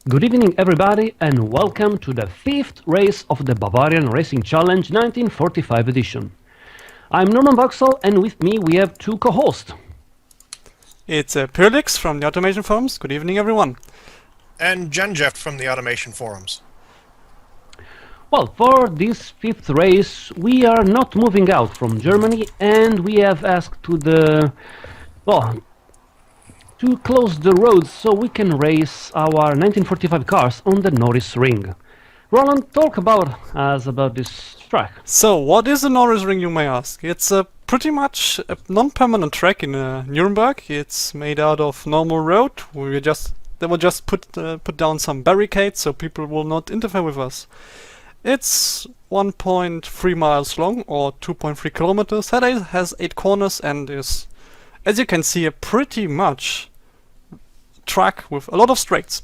Good evening everybody and welcome to the 5th race of the Bavarian Racing Challenge 1945 edition. I'm Norman Voxel and with me we have two co-hosts. It's Pyrlix from the Automation Forums. Good evening everyone. And Genjeff from the Automation Forums. Well, for this 5th race we are not moving out from Germany and we have asked to close the roads so we can race our 1945 cars on the Norisring. Roland, talk about this track. So, what is a Norisring, you may ask? It's pretty much a non-permanent track in Nuremberg. It's made out of normal road. They will just put down some barricades so people will not interfere with us. It's 1.3 miles long or 2.3 kilometers. It has 8 corners and is, as you can see, a pretty much track with a lot of straights.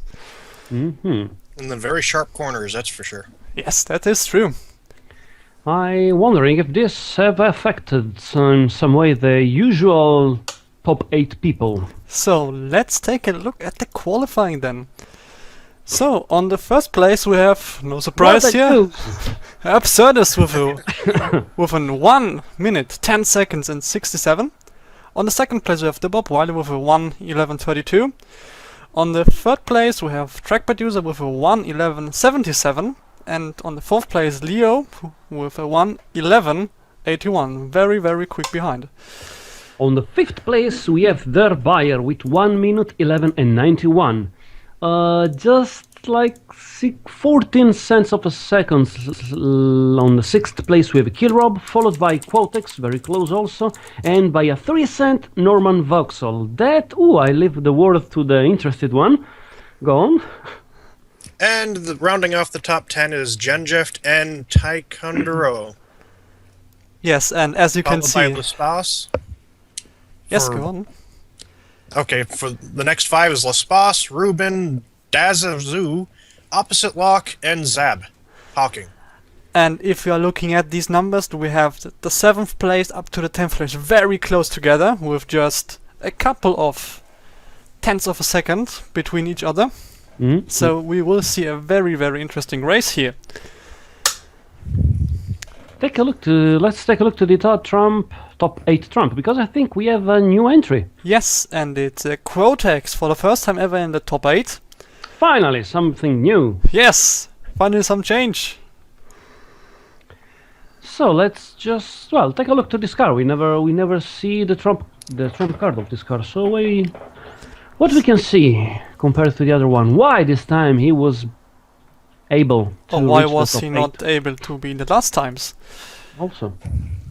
Mm-hmm. And the very sharp corners, that's for sure. Yes, that is true. I'm wondering if this have affected in some way the usual top 8 people. So let's take a look at the qualifying then. So on the first place we have, no surprise here, Absurdus with a 1 minute 10 seconds and 67. On the second place we have the Bob Wiley with a 1:11:32. On the third place we have Track Producer with a 1:11:77. And on the fourth place Leo with a 1:11:81. Very, very quick behind. On the 5th place we have Der Bayer with 1 minute 11 and 91. Just like 14 cents of a second. On the 6th place we have Killrob, followed by Quotex, very close also, and by a 3 cent Norman Voxel. I leave the word to the interested one. Go on. And rounding off the top 10 is Genjeff and Taekwondo. Yes, and as you can see... Followed by Lespas. Yes, go on. Okay, for the next 5 is Lespas, Ruben, Dazazu, Opposite Lock, and Zab. Hawking. And if you are looking at these numbers, we have the 7th place up to the 10th place very close together, with just a couple of tenths of a second between each other. Mm-hmm. So we will see a very, very interesting race here. Let's take a look to the top 8 Trump, because I think we have a new entry. Yes, and it's Quotex for the first time ever in the top 8. Finally, something new. Yes, finally some change. So let's just take a look to this car. We never see the trump card of this car. So what we can see compared to the other one? Why this time he was able to Why reach was the top he 8? not able to be in the last times? Also,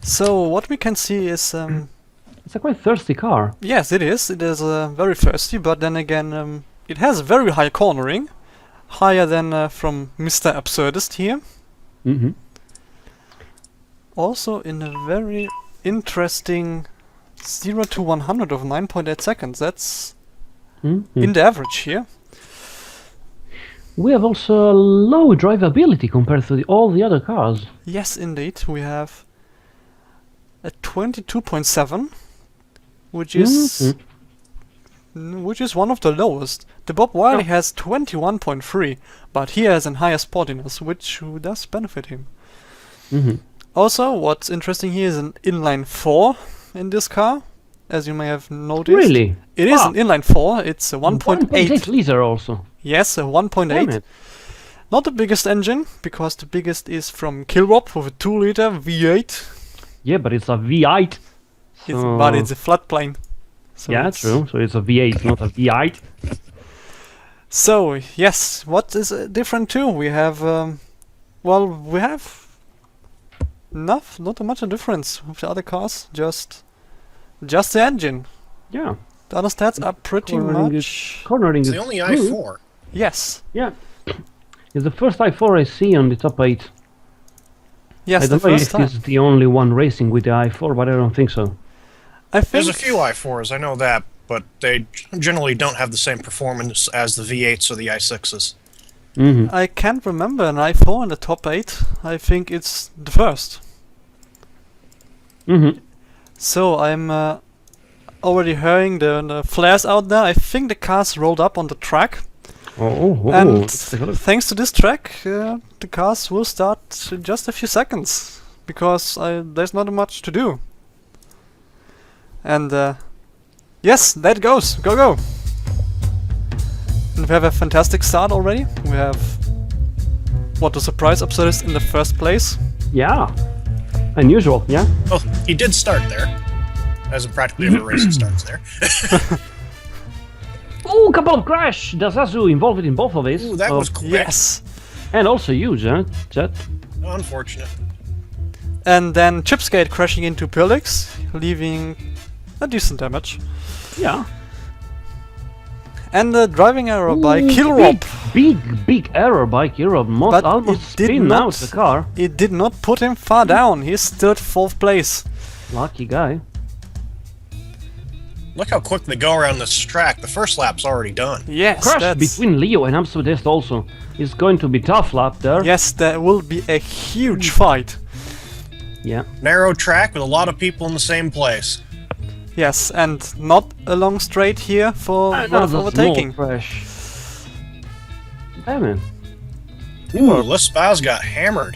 So what we can see is it's a quite thirsty car. yes, it is. It is very thirsty, but then again, it has very high cornering, higher than from Mr. Absurdist here. Mm-hmm. Also in a very interesting 0 to 100 of 9.8 seconds. That's Mm-hmm. in the average here. We have also low drivability compared to all the other cars. Yes, indeed, we have a 22.7, which is one of the lowest. The Bob Wiley has 21.3, but he has a higher sportiness, which does benefit him. Mm-hmm. Also, what's interesting here is an inline 4 in this car, as you may have noticed. Really? It is an inline 4, it's a 1.8. 1.8 liter also. Yes, a Damn 1.8. it. Not the biggest engine, because the biggest is from Killrob with a 2 liter V8. Yeah, but it's a V8. But it's a flat plane. So yeah, true. So it's a V8, not a V8. So, yes, what is different too? We have, we have not much a difference with the other cars, just the engine. Yeah. The other stats are pretty much... Cornering It's is the only good. I4. Yes. Yeah. It's the first i4 I see on the top 8. Yes, I the don't know first if time. it's the only one racing with the i4, but I don't think so. I think... There's a few I4s, I know that, but they generally don't have the same performance as the V8s or the i6s. Mm-hmm. I can't remember an i4 in the top 8. I think it's the first. Mm-hmm. So I'm already hearing the flares out there. I think the cars rolled up on the track. And let's take a look. thanks to this track, the cars will start in just a few seconds, because there's not much to do. And yes, that goes. Go, go! And we have a fantastic start already. We have, what, a surprise absurdist in the first place. Yeah. Unusual, yeah? Well, he did start there. As in practically every race, it starts there. Ooh, couple of crash! Dazazu involved in both of these. Ooh, that was quick. Yes! And also huge, huh, Jet? Unfortunate. And then Chipskate crashing into Pillix, leaving a decent damage. Yeah. And the driving error by Ooh, Killrob. Big error by Killrob. But Almost it did spin not- out the car. It did not put him far down. He's still at 4th place. Lucky guy. Look how quick they go around this track. The first lap's already done. Yes, Crash that's... between Leo and Amsterdam also. It's going to be tough lap there. Yes, there will be a huge fight. Yeah. Narrow track with a lot of people in the same place. Yes, and not a long straight here for one of Another overtaking. small crash. Damn it. Ooh, Lespa's got hammered.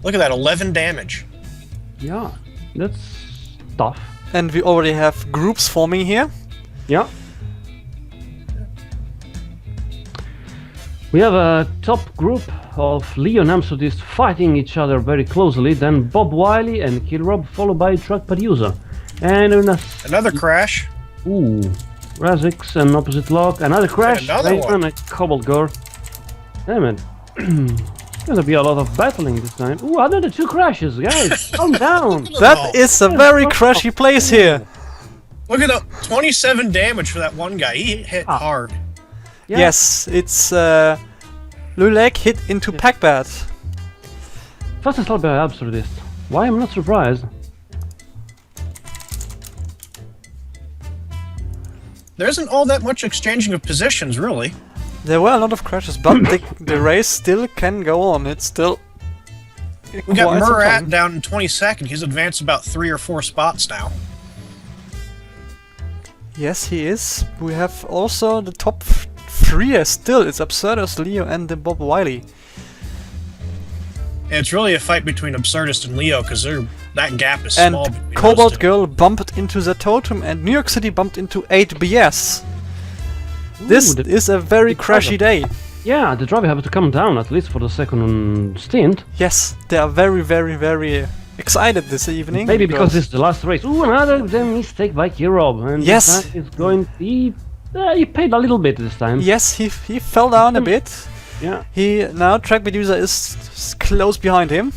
Look at that, 11 damage. Yeah. That's tough. And we already have groups forming here. Yeah. We have a top group of Leo and Amsterdam fighting each other very closely, then Bob Wiley and Killrob, followed by Truck Producer. And in a Another crash. ooh, Razix and opposite lock, another crash, another and one. a cobbled girl. Damn it. Gonna be a lot of battling this time. Ooh, another 2 crashes, guys. Calm down. That is a very crashy place here. Look at that, 27 damage for that one guy. He hit hard. Yeah. Yes, it's Lulek hit into Packbat. Fastest lap by Absurdist. Why I'm not surprised. There isn't all that much exchanging of positions, really. There were a lot of crashes, but the race still can go on. It's still We got quite some Murat fun. down in 22nd. He's advanced about 3 or 4 spots now. Yes, he is. We have also the top 3 still. It's Absurdus, Leo, and the Bob Wiley. And it's really a fight between Absurdist and Leo because that gap is And small. between those Cobalt two. Girl bumped into the Totem, and New York City bumped into 8BS. This Ooh, is a very the crashy day. Yeah, the driver have to come down at least for the second stint. Yes, they are very, very, very excited this evening. Maybe because it's the last race. Ooh, another mistake by Killrob. And Yes. this time it's going. He paid a little bit this time. Yes, he fell down a bit. Yeah. Now track producer is close behind him.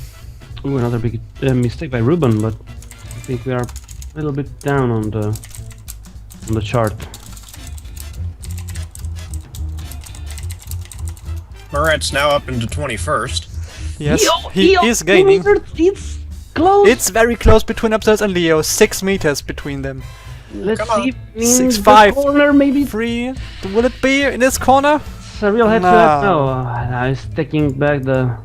Ooh, another big mistake by Ruben, but I think we are a little bit down on the chart. Murat's now up into 21st. Yes, Leo, he Leo, is gaining. It's close. It's very close between Absurdus and Leo. 6 meters between them. Let's Come on. see. In 6-5. the corner, maybe. 3. Will it be in this corner? It's a real head-to-head. No. No, he's taking back the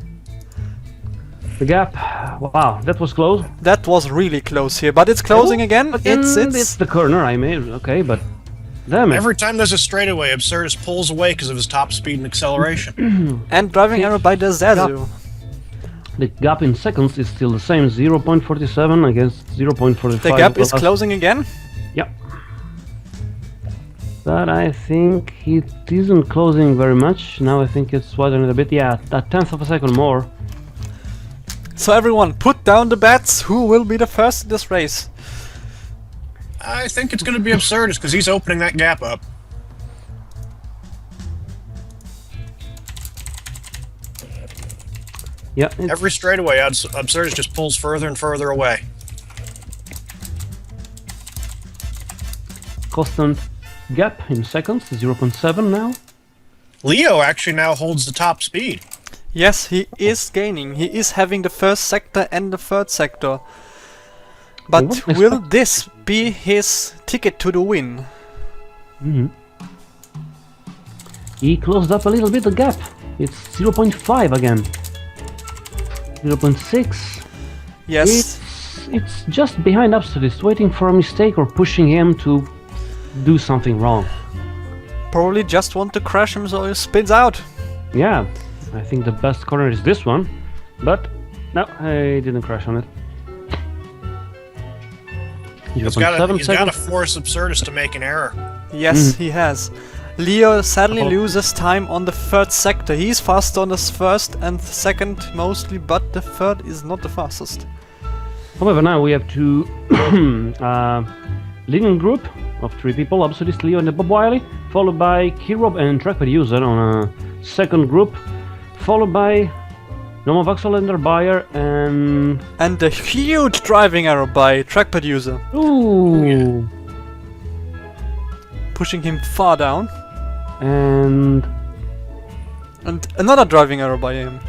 gap. Wow, that was close. That was really close here, but it's closing again. It's the corner I made. Okay, but damn it. Every time there's a straightaway, Absurdist pulls away because of his top speed and acceleration. and driving error by the Zazu. The gap in seconds is still the same, 0.47 against 0.45. The gap is last- closing again. Yeah. But I think it isn't closing very much. Now I think it's widening a bit. Yeah, a tenth of a second more. So everyone, put down the bets. Who will be the first in this race? I think it's going to be Absurdist because he's opening that gap up. Yeah, it's Every straightaway, Absurdist just pulls further and further away. constant gap in seconds, 0.7 now. Leo actually now holds the top speed. Yes, he is gaining. He is having the first sector and the third sector. But wouldn't will this be his ticket to the win? He closed up a little bit the gap. It's 0.5 again. 0.6. Yes. It's just behind Absurdist, waiting for a mistake or pushing him to do something wrong. probably just want to crash him so he spins out. Yeah, I think the best corner is this one, but no, I didn't crash on it. He's got to force Absurdus to make an error. Yes, he has. Leo sadly loses time on the third sector. He's fast on the first and second mostly, but the third is not the fastest. However, now we have two leading group of 3 people, Absurdist, Leo and Bob Wiley, followed by Kirob and Trackpad User on a second group, followed by Norman Voxel and their buyer and a huge driving error by Trackpad User. Ooh. Pushing him far down. And another driving error by him.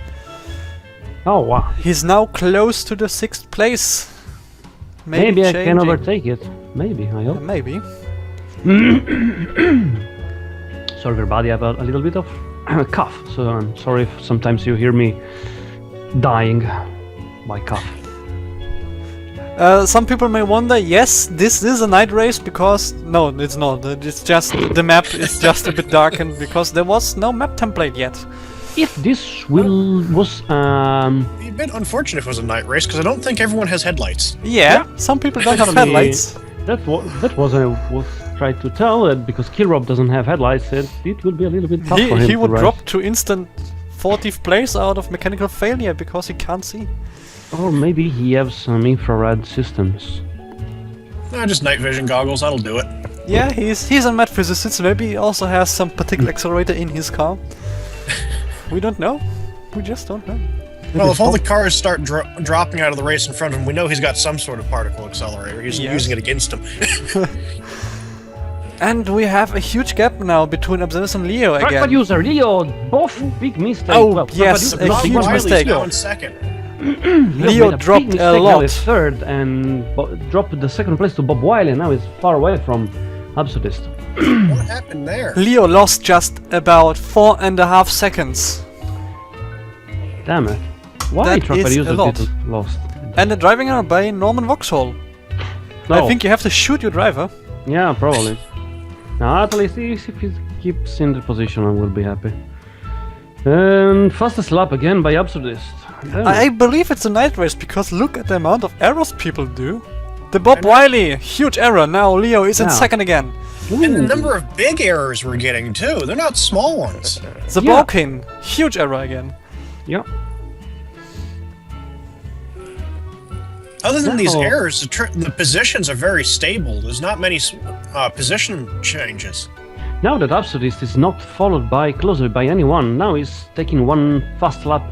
oh wow. He's now close to the 6th place. Maybe I can changing. overtake it. Maybe, I hope. Maybe. Sorry everybody, I have a little bit of cough, so I'm sorry if sometimes you hear me dying by cough. Some people may wonder, yes, this is a night race because... No, it's not. It's just the map is just a bit darkened because there was no map template yet. If this was It'd be a bit unfortunate if it was a night race, because I don't think everyone has headlights. Yeah, some people don't have headlights. That was I was trying to tell it because Kirob doesn't have headlights. It will be a little bit tough for him. He would to drop race. to instant 40th place out of mechanical failure because he can't see. Or maybe he has some infrared systems. Just night vision goggles, that'll do it. Yeah, he's a mad physicist. Maybe he also has some particle accelerator in his car. We don't know. We just don't know. Well, if all the cars start dropping out of the race in front of him, we know he's got some sort of particle accelerator. He's using it against him. And we have a huge gap now between Absurdus and Leo again. Trackpad User, Leo, both big mistakes. Oh, well, yes, Trackpad a User, huge Bob Wiley mistake. Now in second. Leo made a dropped big a mistake, now lot. is third and dropped the second place to Bob Wiley. Now he's far away from Absurdist. What happened there? Leo lost just about 4.5 seconds. Damn it. Why That Trackpad is a User lot. didn't lost? And a driving error by Norman Vauxhall. No. I think you have to shoot your driver. Yeah, probably. Now, at least if he keeps in the position, I will be happy. And fastest lap again by Absurdist. Damn I it. believe it's a night race because look at the amount of errors people do. The Bob Wiley, huge error. Now Leo is in Yeah. second again. And the Ooh. number of big errors we're getting, too. They're not small ones. The Yeah. Balkan, huge error again. Yeah. Other than these No. errors, the positions are very stable. There's not many position changes. Now that Absurdist is not followed by closely by anyone, now he's taking one fast lap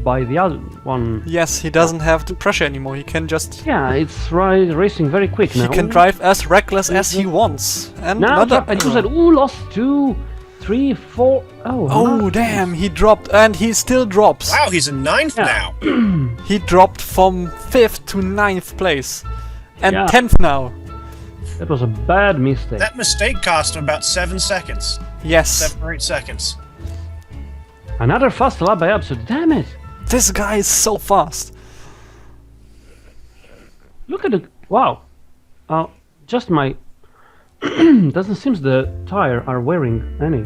by the other one. Yes, he doesn't have the pressure anymore. He can just... Yeah, it's racing very quick now. He can drive as reckless as he wants. And Now another Trackpad error. User, lost 2, 3, 4. Oh, Oh nice. damn, he dropped and he still drops. Wow, he's in ninth Yeah. now. He dropped from 5th to 9th place. And Yeah. 10th now. That was a bad mistake. That mistake cost him about 7 seconds. Yes. 7 or 8 seconds. Another fast lap by Absurd. Damn it! This guy is so fast. Look at the wow. Just my doesn't seem the tire are wearing any.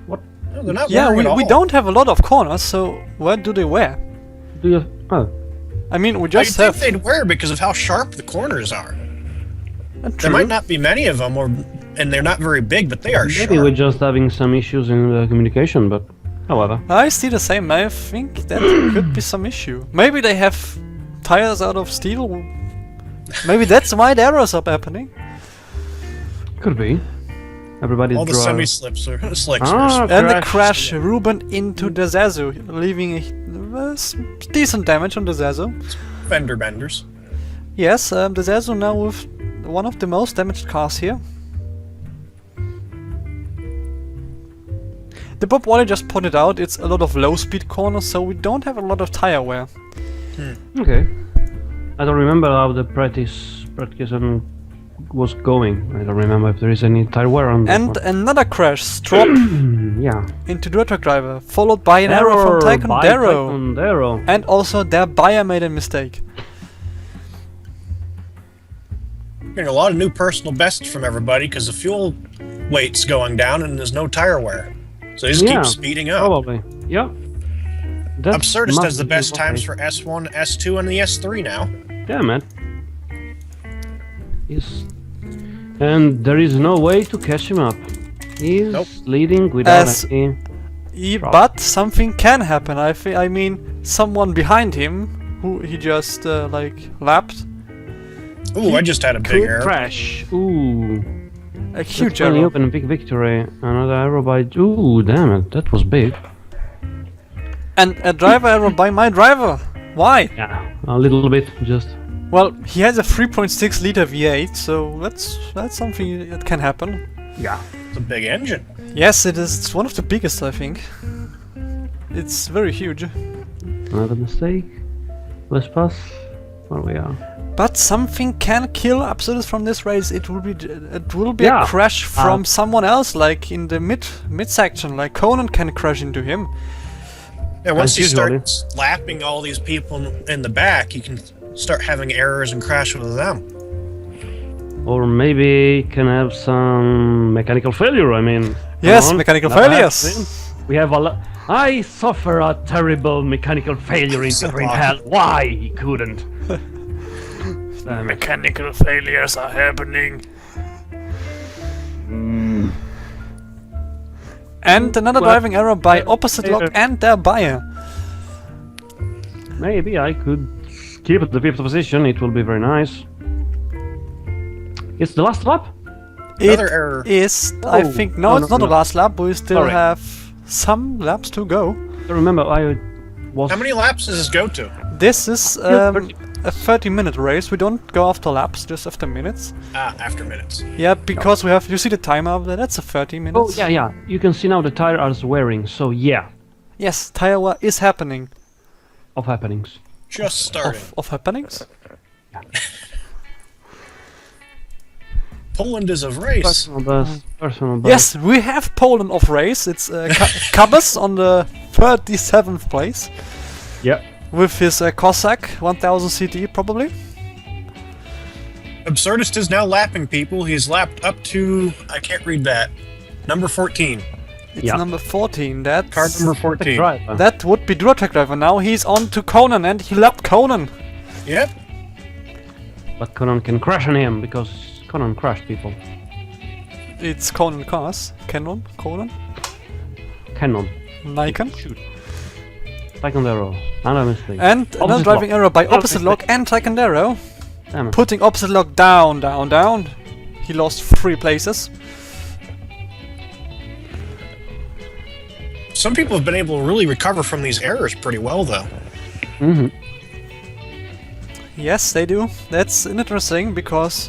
What No, they're not Yeah, wearing at we all. don't have a lot of corners, so what do they wear? do you? Oh, I mean, we I just think have... they'd wear because of how sharp the corners are. There True. might not be many of them, and they're not very big, but they are maybe sharp. we're just having some issues in the communication, but however. I see the same. I think that could be some issue. Maybe they have tires out of steel. Maybe that's why the errors are happening. Could be. Everybody's All the driving. semi-slips are slicks. Ah, And the crash. crash, Ruben into the Zazu, leaving a decent damage on the Zazu. Fender benders. Yes, the Zazu now with one of the most damaged cars here. The Bob Wally just pointed out it's a lot of low-speed corners, so we don't have a lot of tire wear. Okay. I don't remember how the practice was going. I don't remember if there is any tire wear on that And one. another crash, Strop Yeah. into the truck driver, followed by an error from by Taekwondo. Taekwondo. And also their buyer made a mistake. Getting a lot of new personal bests from everybody because the fuel weight's going down and there's no tire wear. So he just Yeah, keeps speeding up. Probably. Yeah. That Absurdist must has the be best okay. times for S1, S2, and the S3 now. Yeah, man. He's... And there is no way to catch him up. He's Nope. leading without As- any... But something can happen. I mean, someone behind him, who he just like lapped, Ooh, I just had a big Could error. crash. Ooh. a huge That's finally error. open a big victory. Another arrow by... Ooh, damn it. That was big. And a driver error by my driver. Why? Yeah, a little bit, just... Well, he has a 3.6 liter V8, so that's something that can happen. Yeah. It's a big engine. Yes, it is. It's one of the biggest, I think. It's very huge. Another mistake. Let's pass. Where we are. But something can kill Absurdus from this race. It will be Yeah. a crash from someone else, like in the mid section. Like Conan can crash into him. Yeah, once As he usually. starts lapping all these people in the back, you can start having errors and crash with them. Or maybe can have some mechanical failure, I mean... Yes, come on, mechanical never failures. happened. We have a lot... I suffer a terrible mechanical failure in So Green lucky. Hell. Why he couldn't? Damn it. Mechanical failures are happening. And another Well, driving error by opposite lock and their buyer. Maybe I could keep the 5th position, it will be very nice. It's the last lap? Another It error. is, I Oh, think, no, it's not no. the last lap, but we still Sorry. have some laps to go. Remember, I was... How many laps does this go to? This is 30. a 30-minute race. We don't go after laps, just after minutes. Ah, after minutes. Yeah, because we have, you see the timer up there, that's a 30 minutes. Oh, yeah. You can see now the tire is wearing, so yeah. Yes, tire wear is happening. Of happenings. Just starting. Of happenings? Poland is a race. Personal best. Personal best. Yes, we have Poland off race. It's Kabas on the 37th place Yeah. with his Cossack 1000 CD probably. Absurdist is now lapping people. He's lapped up to, I can't read that, number 14. It's Yeah. number 14. That's Card number 14. Driver. that would be Duratec driver. Now he's on to Conan and he lapped Conan. Yep. But Conan can crash on him because Conan crashed people. It's Conan cars. Conan. Cannon. Nikon. Shoot. Taekwondo. Another mistake. And another Opposite driving lock. error by Another opposite lock mistake. and Taekwondo. Damn it. Putting opposite lock down. He lost 3 places. Some people have been able to really recover from these errors pretty well, though. Mm-hmm. Yes, they do. That's interesting because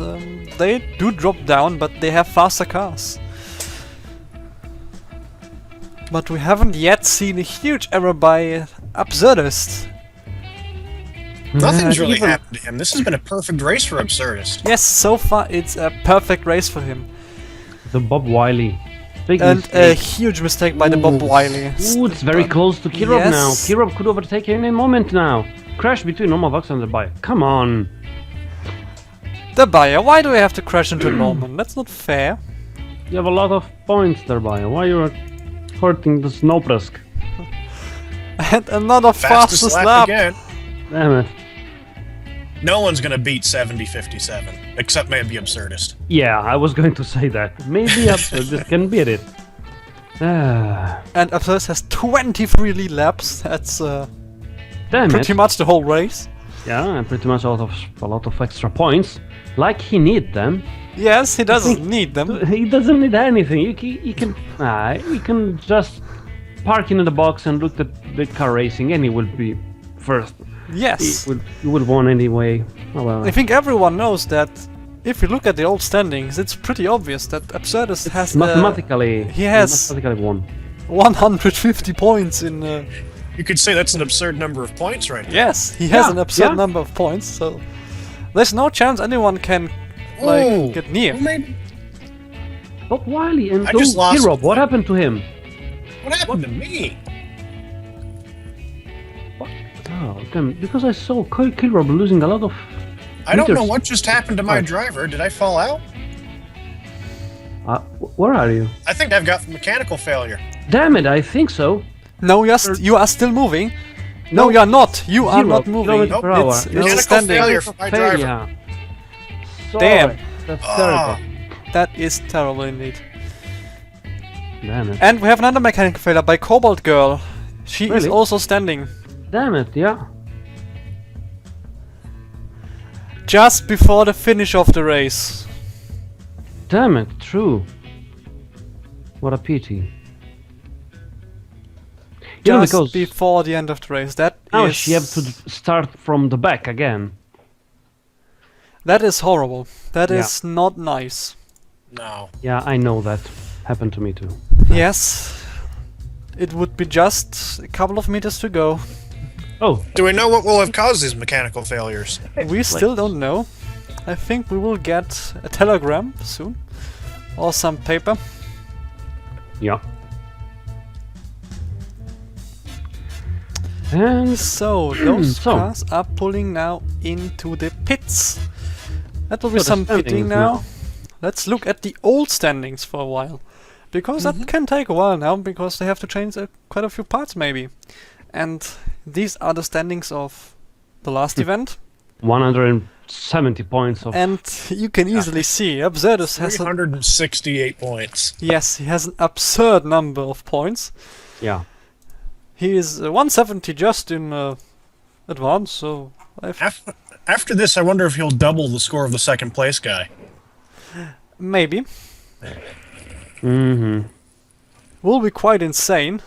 they do drop down, but they have faster cars. But we haven't yet seen a huge error by Absurdist. Nothing's really even- happened to him. This has been a perfect race for Absurdist. Yes, so far it's a perfect race for him. The Bob Wiley. Big And a mistake. huge mistake by the Bob Wiley. Ooh, it's very close to Kirov now. Yes. Kirov could overtake any moment now. Crash between Normal and the bike. Come on. The buyer, why do we have to crash into Norman? That's not fair. You have a lot of points there, Bayer. Why you are hurting the Snowpresk? And another Fastest fastest lap lap. again. Damn it. No one's gonna beat 70-57, except maybe Absurdist. Yeah, I was going to say that. Maybe Absurdist can beat it. Ah, And Absurdist has 23 lead laps. That's damn pretty it. much the whole race. Yeah, and pretty much a lot of extra points. Like he need them. Yes, he doesn't think- need them. He doesn't need anything. You can just park in the box and look at the car racing, and he will be first. Yes. He will won anyway. Oh well. I think everyone knows that if you look at the old standings, it's pretty obvious that Absurdist has Mathematically, he has- mathematically won. 150 points in. You could say that's an absurd number of points right now. Yes, he has Yeah, an absurd yeah. number of points, so there's no chance anyone can Ooh, get near. who made- Bob Wiley and I just lost Kirov, something. what happened to him? What happened to me? Oh, damn, because I saw Kirov losing a lot of I don't know meters. what just happened to my Right. driver. Did I fall out? Where are you? I think I've got mechanical failure. Damn it, I think so. No, you are still moving. No, you are not. You are 0 not moving. kilometers per hour. It's Mechanical standing. failure for my driver. Failure. Sorry. Damn. That's terrible. That is terrible indeed. Damn it. And we have another mechanical failure by Cobalt Girl. She is Really? also standing. Damn it, yeah. Just before the finish of the race. Damn it, true. What a pity. You know, Just because before the end of the race. That now is... she have to start from the back again. That is horrible. That Yeah. is not nice. No. Yeah, I know that. Happened to me too. Yes. It would be just a couple of meters to go. Oh, Do we know what will have caused these mechanical failures? We still don't know. I think we will get a telegram soon. Or some paper. yeah. And So, those So. cars are pulling now into the pits. That will be So the some pitting standings now. now. Let's look at the old standings for a while. Because that can take a while now, because they have to change quite a few parts maybe. And these are the standings of the last event. 170 points of. And you can easily see, Absurdus has a, 368 points. yes, he has an absurd number of points. Yeah. He is 170 just in advance, so After this, I wonder if he'll double the score of the second place guy. maybe. Mm-hmm. Will be quite insane.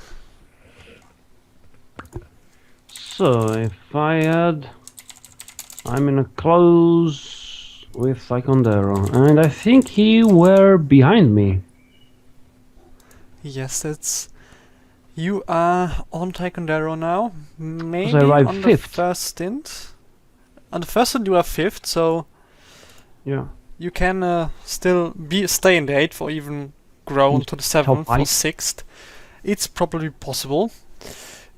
So if I add, I'm in a close with Secondero, and I think he were behind me. Yes, that's... You are on Taekwondo now. Maybe arrived on the fifth. first stint. On the first stint you are fifth, so Yeah. you can still stay in the 8th or even grow to the 7th or five. 6th. It's probably possible.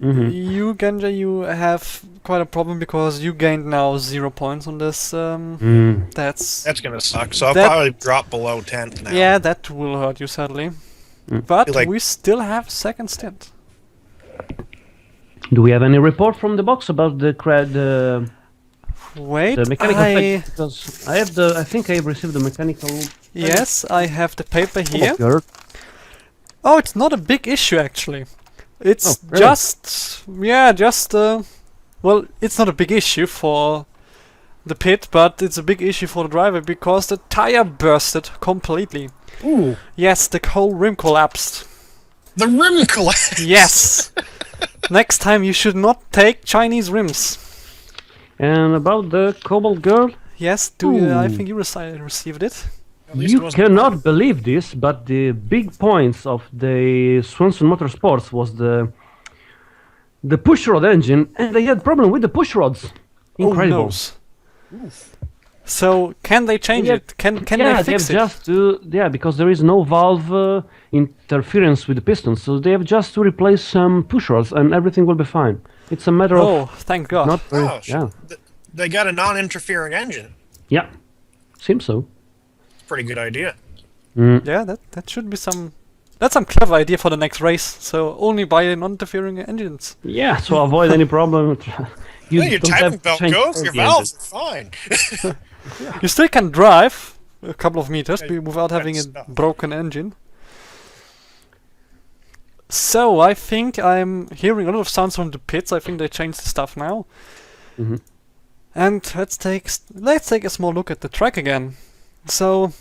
Mm-hmm. You, Genja, you have quite a problem because you gained now 0 points on this. That's... That's gonna suck. So I'll That- probably drop below 10th now. Yeah, that will hurt you sadly. Mm. But Like- we still have second stint. Do we have any report from the box about the Wait, the mechanical I... effect? Because I think I received the mechanical. Yes, I have the paper here. Here. Oh, it's not a big issue actually. It's Oh, really? well, it's not a big issue for the pit, but it's a big issue for the driver because the tire bursted completely. Ooh, Yes, the whole rim collapsed. the rim collapsed. Yes. Next time you should not take Chinese rims. And about the Cobalt Girl, Yes, I Ooh. think you received it. At least it you wasn't- cannot believe this, but the big points of the Swanson Motorsports was the pushrod engine, and they had problem with the pushrods. Incredible. Oh, noes. So can they change Yeah, it? Can yeah, they fix have it? just to because there is no valve interference with the pistons, so they have just to replace some pushrods, and everything will be fine. It's a matter Oh, of thank God. not very, Oh, yeah, They got a non-interfering engine. yeah, seems so. Pretty good idea. Yeah, that should be some... That's some clever idea for the next race. So only buy non-interfering engines. Yeah, to avoid any problem. You Hey, your don't have timing to belt change goes, all your the valves engines. are fine. You still can drive a couple of meters Yeah, without having a that's stuff. broken engine. So I think I'm hearing a lot of sounds from the pits. I think they changed the stuff now. Mhm. And let's take a small look at the track again. So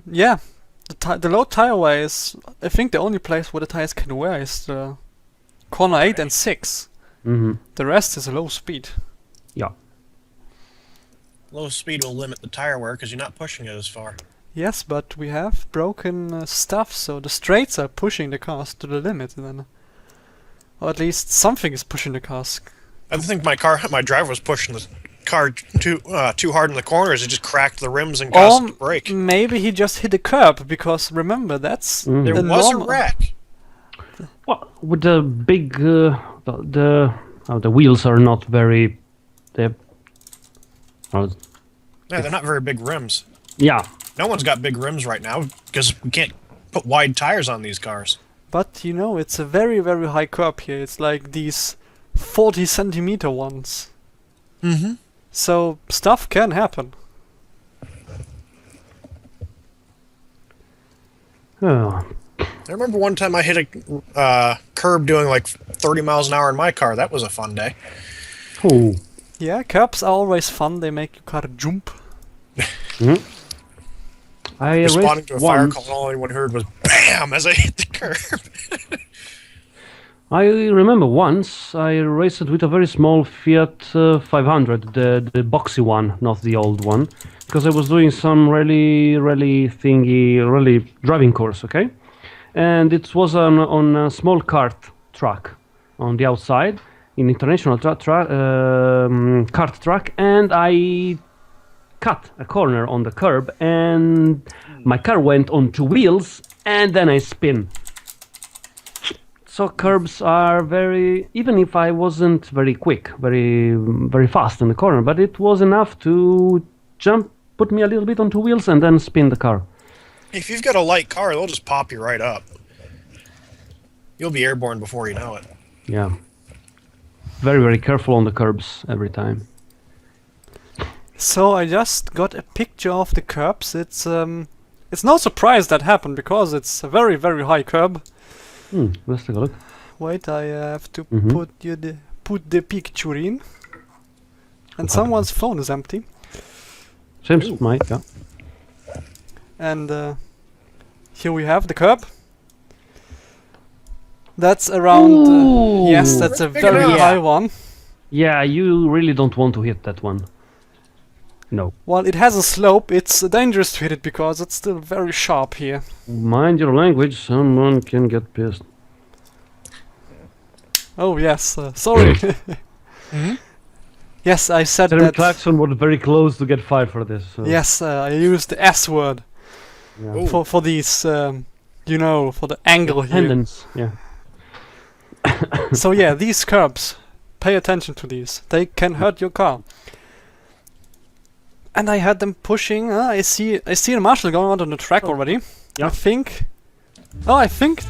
yeah, the low tire wear is, I think, the only place where the tires can wear is the corner 8 and 6. Mhm. The rest is low speed. Yeah. Low speed will limit the tire wear because you're not pushing it as far. Yes, but we have broken stuff, so the straights are pushing the cars to the limit then. Or at least something is pushing the cars. I think my driver was pushing the car too hard in the corners. It just cracked the rims and caused it to break. Maybe he just hit a curb, because remember, that's Mhm. There a was a normal- wreck. Well, with the big the wheels are not very. They're, Yeah, they're not very big rims. yeah, No one's got big rims right now because we can't put wide tires on these cars. But you know, it's a very, very high curb here. It's like these 40 centimeter ones. Mm-hmm. So stuff can happen. Oh. I remember one time I hit a curb doing like 30 miles an hour in my car. That was a fun day. Oh. Yeah, curbs are always fun. They make your car jump. Mhm. I Responding raced to a fire once. call, all anyone heard was BAM! As I hit the curb. I remember once I raced with a very small Fiat 500, the boxy one, not the old one, because I was doing some rally driving course, okay? And it was on a small kart track on the outside, in international kart track, and I cut a corner on the curb, and my car went on two wheels, and then I spin. So curbs are very, even if I wasn't very quick, very fast in the corner, but it was enough to put me a little bit on two wheels and then spin the car. If you've got a light car, they'll just pop you right up. You'll be airborne before you know it. Yeah. Very careful on the curbs every time. So I just got a picture of the curbs. It's no surprise that happened because it's a very, very high curb. Let's take a look. Wait, I have to Mhm. put the picture in. And someone's phone is empty. Seems mine, yeah. And here we have the curb. That's around. Ooh. Yes, that's a very enough. high one. Yeah, you really don't want to hit that one. No. Well, it has a slope. It's dangerous to hit it because it's still very sharp here. Mind your language, someone can get pissed. Oh yes, sorry. Yes, I said Terry that. Clarkson was very close to get fired for this. So. Yes, I used the S word Yeah. Ooh. for these, you know, for the angle here. Tendons, yeah. So yeah, these curbs. Pay attention to these. They can hurt your car. And I had them pushing. I see a marshal going out on the track already. Yeah. I think. Oh, I think.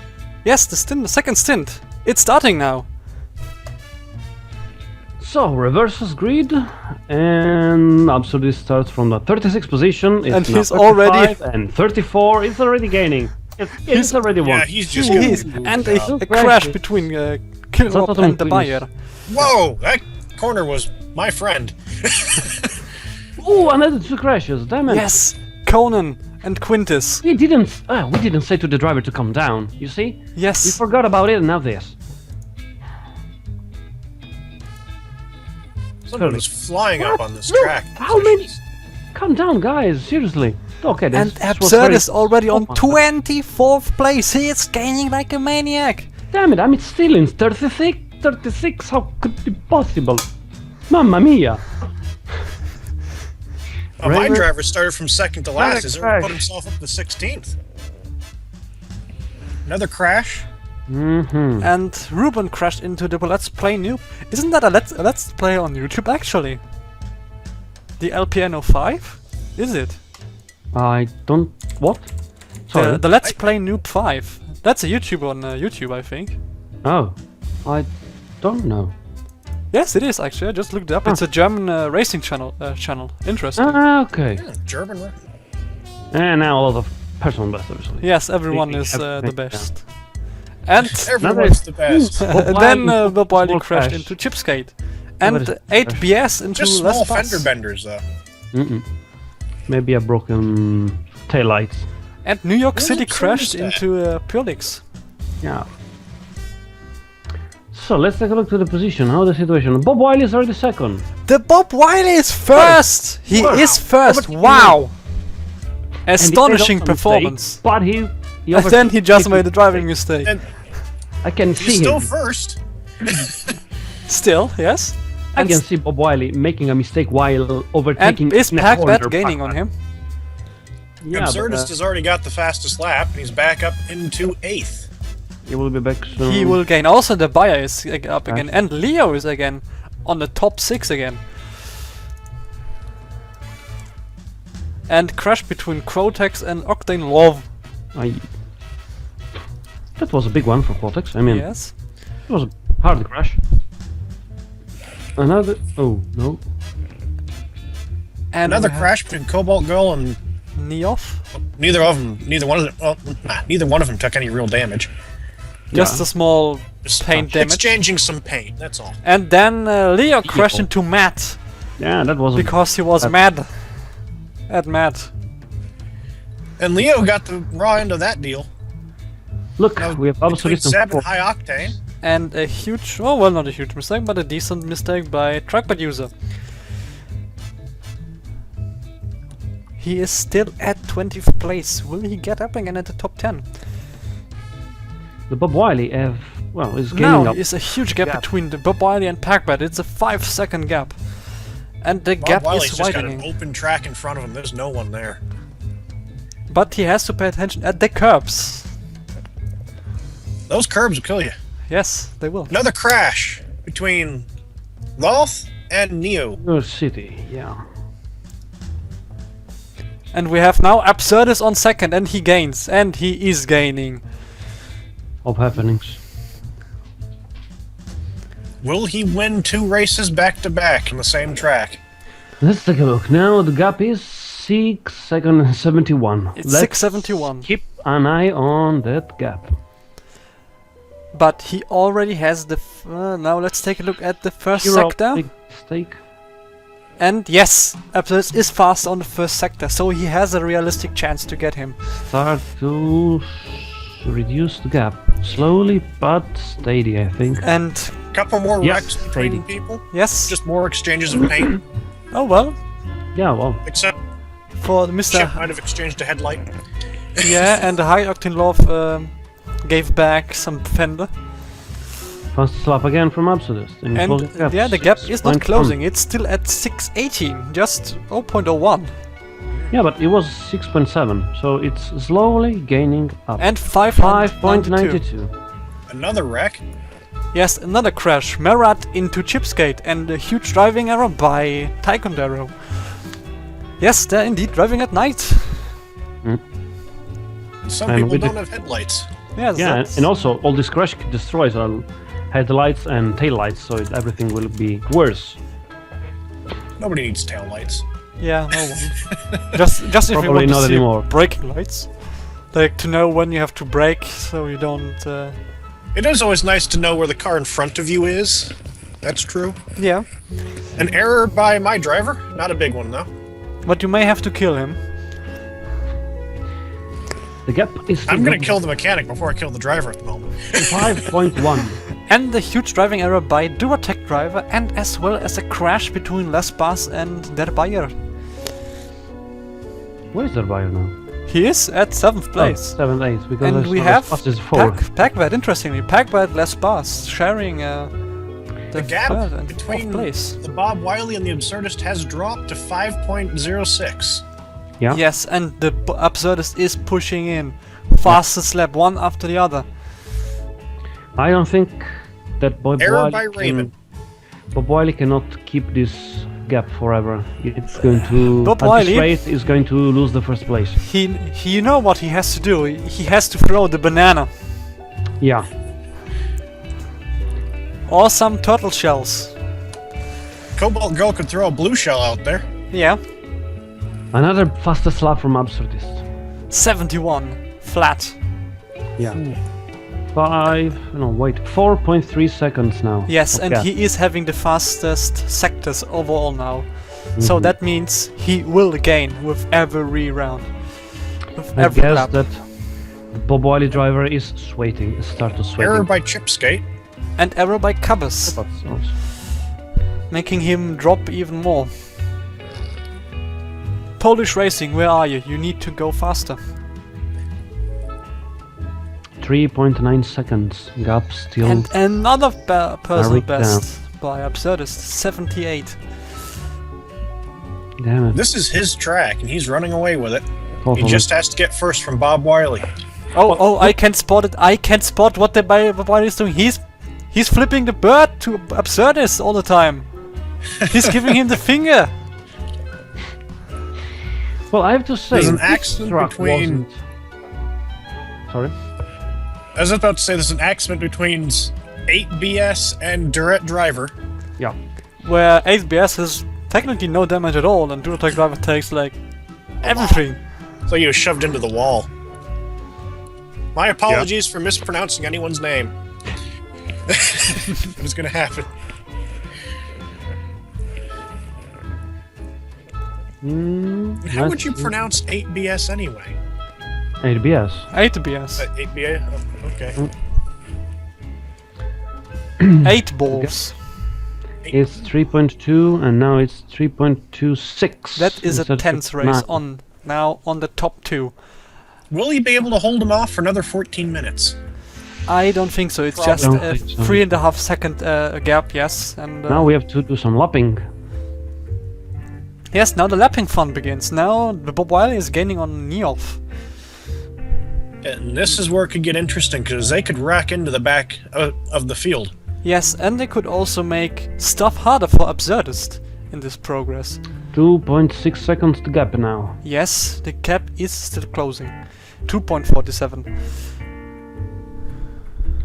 Yes, the second stint. It's starting now. So, reverses grid, and absolutely starts from the 36th position. It's And now he's already- 35, and 34. It's already gaining. It's already won. Yeah, he's just He getting is. moved And out. a crash between Kilrop and the buyer. Whoa! That corner was my friend. Oh, another two crashes. Damn it. Yes, Conan and Quintus. We didn't say to the driver to come down. You see? We Yes. forgot about it, and now this. Someone was flying up on this track. How many? Calm down, guys. Seriously. Okay, And this was very- Absurd is already on Oh my 24th place. He is gaining like a maniac. Damn it, I'm still in 36. 36. How could it be possible? Mamma mia. Oh, my Driver- driver started from second to last. He's already put crash. himself up to 16th. Another crash. Mm-hmm. And Ruben crashed into the Let's Play Noob. Isn't that a Let's Play on YouTube actually? The LPN 05? Is it? I don't... What? Sorry. The Let's Play Noob 5. That's a YouTube on YouTube, I think. Oh. I don't know. Yes, it is actually. I just looked it up. It's a German racing channel. Interesting. Okay. Yeah, German. And now a lot of personal best, obviously. Yes, everyone Big is the everything, best. And Everyone's the best. then Bob Wiley small crashed crash. into Chipskate. What And is it? 8 BS into Just Les small Pas. fender benders, though. Mm-mm. Maybe a broken taillights. And New York Where's City Absurd crashed at? into Purlix. Yeah. So let's take a look to the position. How the situation? Bob Wiley is already second. The Bob Wiley is first! He Wow. is first! Over to Wow! And he Astonishing made also a performance. mistake, but he And then he just made a driving mistake. And I can he's see still him. first. Still, yes. I And can see Bob Wiley making a mistake while And overtaking. is Nick Packbat Horner. gaining on him? Yeah, Absurdist has already got the fastest lap, and he's back up into 8th. he will be back soon. He will gain. Also, the buyer is up again. Yeah. And Leo is again on the top 6 again. and crash between Crotex and Octane Love. That was a big one for Cortex. I mean, Yes. it was a hard crash. Another. Oh no. And Another we have crash between Cobalt Girl and Neof. neither one of them took any real damage. Just a small Just paint damage. exchanging some paint. That's all. And then Leo crashed into Matt Yeah, that was because he was mad at Matt. And Leo got the raw end of that deal. Look, Now, we have between absolute Zeb and High Octane. And a huge, oh well, not a huge mistake, but a decent mistake by Trackpad user. He is still at 20th place. Will he get up again at the top 10? The Bob Wiley have is gaining Now up. is a huge gap between the Bob Wiley and Packbat. It's a 5-second gap. And the Bob gap Wiley's is just got widening. an open track in front of him. There's no one there. But he has to pay attention at the curbs. Those curbs will kill you. Yes, they will. Another crash between Loth and Neo. Your city, yeah. And we have now Absurdus on second, and he gains. And he is gaining. Of happenings. Will he win 2 races back to back on the same track? Let's take a look. Now the gap is 6 seconds and 71. It's Let's 6:71. keep an eye on that gap. But he already has the... now let's take a look at the first Hero, sector. big mistake. And yes, Absurdus is fast on the first sector, so he has a realistic chance to get him. Start to reduce the gap. Slowly but steady, I think. And Couple more Yes, wrecks between Sadie. people. yes, Just more exchanges of paint. oh well, Yeah, well, Except for Mr. Chip might have exchanged a headlight. Yeah, and the High Octane Love gave back some fender. fast slap again from Absolute. And yeah, the gap is not closing, it's still at 618, just 0.01. Yeah, but it was 6.7, so it's slowly gaining up. And 5.92. 5.92. Another wreck. Yes, another crash. Marat into Chipskate and a huge driving error by Taekwondo. Yes, they're indeed driving at night. Some And people with don't the- have headlights. Yes, Yeah, that's- and also all these crash destroys are headlights and taillights, so everything will be worse. Nobody needs taillights. yeah, no one. just if you Probably want to not see anymore. braking lights. Like to know when you have to brake so you don't... It is always nice to know where the car in front of you is. That's true. yeah. An error by my driver. Not a big one, though. But you may have to kill him. The gap is I'm gonna kill the mechanic before I kill the driver at the moment. 5.1. And the huge driving error by Duratec driver, and as well as a crash between Les Bas and Der Bayer. Where is the buyer now? He is at 7th place. 7th, 8th, because And I we saw have Fast is 4th. Packbat, interestingly. Packbat, Les Bas sharing the gap 3rd and 4th between place. the Bob Wiley and the Absurdist has dropped to 5.06. Yeah? Yes, and the Absurdist is pushing in. Fastest lap, one after the other. I don't think that Bob Error Wiley by Raymond. Bob Wiley cannot keep this gap forever. It's going to... Bob at Wiley- this rate, is going to lose the first place. He, you know what he has to do. He has to throw the banana. Yeah. Or some turtle shells. Cobalt Girl could throw a blue shell out there. Yeah. Another fastest lap from Absurdist. 71. Flat. Yeah. 4.3 seconds now. Yes, of and gap. he is having the fastest sectors overall now. Mm-hmm. So that means he will gain with every round. With I every guess lap. that the Bob Wiley driver is sweating, start to sweating. Error by Chipskate. And error by Cabas, But also- making him drop even more. Polish Racing, where are you? You need to go faster. 3.9 seconds. Gap still. And another personal Very best by Absurdist, 78. Damn it. This is his track, and he's running away with it. He Totally. just has to get first from Bob Wiley. Oh, I can spot it. I can spot what the Bavarian is doing. He's flipping the bird to Absurdist all the time. He's giving him the finger. Well, I have to say, There's an this accident truck between- wasn't... Sorry? I was about to say there's an accident between 8BS and Direct Driver. Yeah. Where 8BS has technically no damage at all, and Dual-Attack Driver takes like everything. So he was shoved into the wall. My apologies for mispronouncing anyone's name. It's gonna happen. How would you pronounce 8BS anyway? 8BS. 8BS. 8BS? Oh, okay. 8 balls. It's 3.2 and now it's 3.26. That is a instead of tense race 9. on now on the top 2. Will he be able to hold him off for another 14 minutes? I don't think so. It's just Don't a think so. 3.5 second gap, yes. And Now we have to do some lapping. yes, now the lapping fun begins. Now the Bob Wiley is gaining on Neof. And this is where it could get interesting, because they could rack into the back of the field. Yes, and they could also make stuff harder for Absurdist in this progress. 2.6 seconds to gap now. Yes, the gap is still closing. 2.47.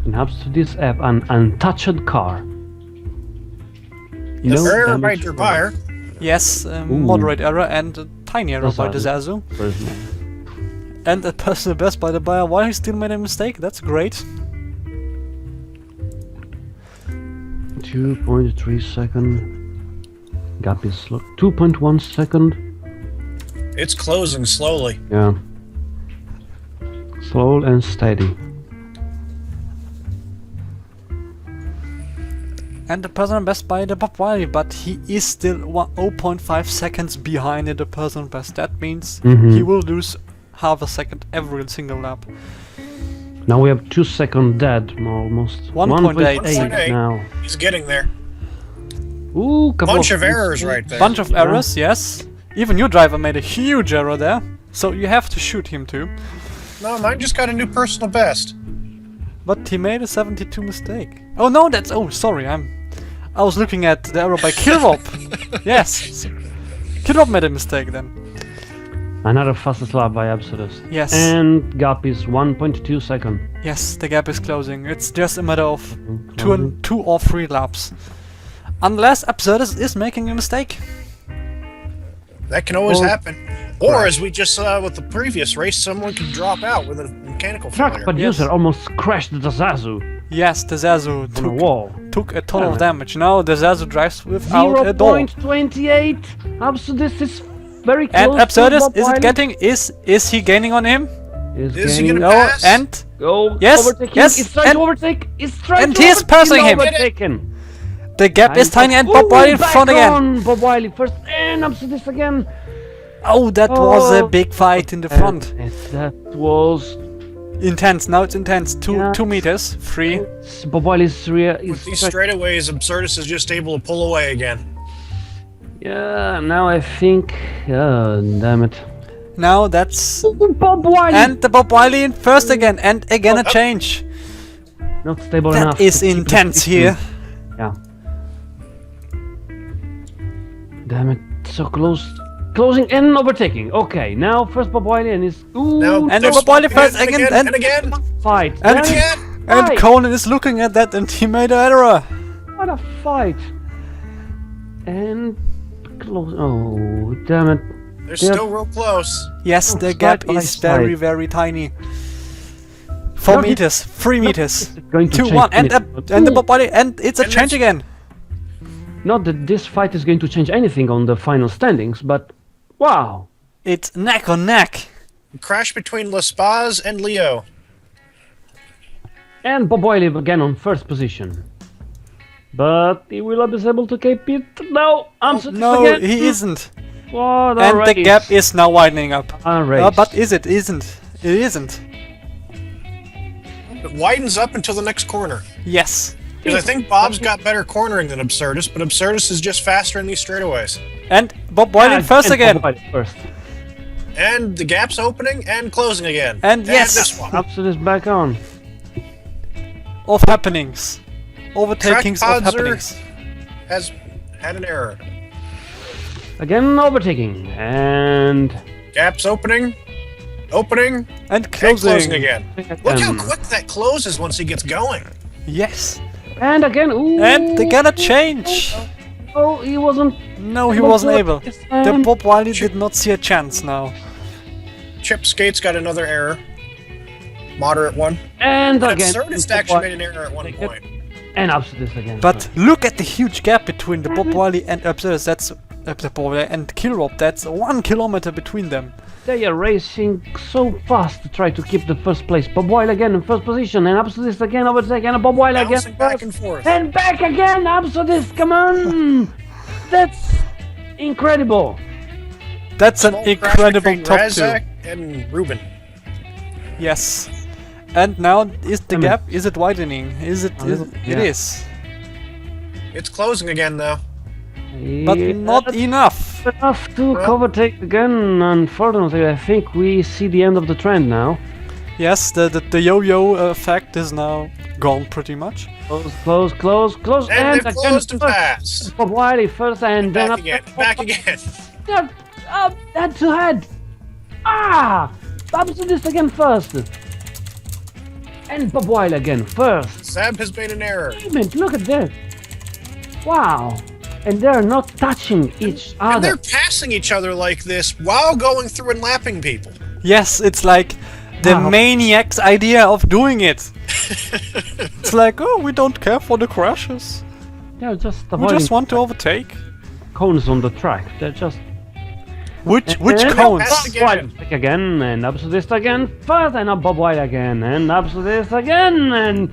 And helps to this app an untouched car. Yes, error damage by for- Drbyer. Yes, moderate error and a tiny error by the Zazu. Zazu. Where's my- And a personal best by the buyer while he still made a mistake. That's great. 2.3 second. Gap is slow. 2.1 second. It's closing slowly. Yeah. Slow and steady. And the personal best by the Bob Wiley, but he is still 0.5 seconds behind in the personal best. That means he will lose half a second every single lap. Now we have 2 seconds dead, almost. 1.8 now. He's getting there. Ooh, couple Bunch of errors right there. Bunch of errors, yes. Even your driver made a huge error there, so you have to shoot him too. No, mine just got a new personal best. But he made a 72 mistake. Oh no, that's sorry, I was looking at the error by Kilrop. Yes, Kilrop made a mistake then. Another fastest lap by Absurdist. Yes. And gap is 1.2 second. Yes, the gap is closing. It's just a matter of two or three laps. Unless Absurdist is making a mistake. That can always Or- happen. Or, as we just saw with the previous race, someone could drop out with a mechanical Truck failure. producer almost crashed the Zazu Yes, the Zazu on a wall. took a ton Damn of it. damage. Now the Zazu drives without a door. 0.28. Absurdist is very close. And to Absurdist, Bob is Wiley. it getting is he gaining on him? Is he gaining- gonna No, pass? and Oh, Yes, overtaking. yes, It's trying and- to overtake. It's trying and to he's overtake. passing him. Overtaken. the gap is tiny and Bob Ooh, Wiley in back front again. on Bob Wiley first and Absurdist again. Oh, that was a Oh. big fight in the front. That was Intense, now it's intense. Two Yeah. 2 meters, 3. Bob Wiley's rear is With these straightaways, Absurdus is just able to pull away again. Yeah, now I think. Damn it. Now that's Bob Wiley! and the Bob Wiley in first again, and again a change. Not stable enough. That is to keep the intense position. here. Yeah. Damn it, so close. Closing and overtaking. Okay, now first Bob Wiley and his. Ooh, Now, And there's- Bob Wiley first and again, and again. fight. And Damn it, Again. and fight. Conan is looking at that and he made an error. What a fight. And close. Oh, damn it. They're Yeah. still real close. Yes, Oh, the slide gap by is very, slide. very tiny. 4 No, meters, 3 meters, Going to 2, change 1, and anything. and the Bob Wiley, and it's a And change it's- again. Not that this fight is going to change anything on the final standings, but wow. It's neck on neck. Crash between Lespaz and Leo. And Bob Wiley again on first position. But he will be able to keep it. No, I'm No, again. he isn't. What a And the race. gap is now widening up. A race. But is it? Isn't. It isn't. It widens up until the next corner. Yes. Because I think Bob's got better cornering than Absurdus, but Absurdus is just faster in these straightaways. And Bob Wiley And- first and again. Bob Wiley first. And the gap's opening and closing again. And yes. this one. Absol is back on. Of happenings. Overtakings of Trackpods are- happenings. Has had an error. Again overtaking. And Gaps opening. Opening. And And closing. closing again. Look how quick that closes once he gets going. Yes. And again, ooh. And they gotta change. Oh, he wasn't. No, he wasn't able. The And Bob Wiley did not see a chance now. Chip Skate's got another error. Moderate one. and But again. Absurdist actually made an error at one Take it. point. And up to this again. But look at the huge gap between the Bob Wiley and Absurdist. That's the Bob Wiley and Killrob. That's 1 kilometer between them. They are racing so fast to try to keep the first place. Bob Wiley again in first position, and up to this again, overtake, and Bob Wiley again. Bouncing back and forth. And back again, up to this, come on! That's incredible. That's an Small crash incredible between top Razak and Ruben. two. Yes. And now is the mean- gap? Is it widening? Is it? A little, It yeah. is, It's closing again though. but Yeah, not enough. enough to overtake again. Unfortunately, I think we see the end of the trend now. Yes, the yo-yo effect is now gone pretty much. Close, And and they've again, closed and passed. Bob Wiley first, and then Back again. Back again. Up, head to head. Ah, up to this again first. And Bob Wiley again first. Zab has made an error. Look at this. Wow. And they're not touching each And other. they're passing each other like this while going through and lapping people. Yes, it's like the Wow. maniac's idea of doing it. It's like, oh, we don't care for the crashes. They're just We avoiding just want to overtake. cones on the track. They're just Which and cones? pass Bob again. Wiley back again, and up to this again first, and up Bob Wiley again, and up to this again, and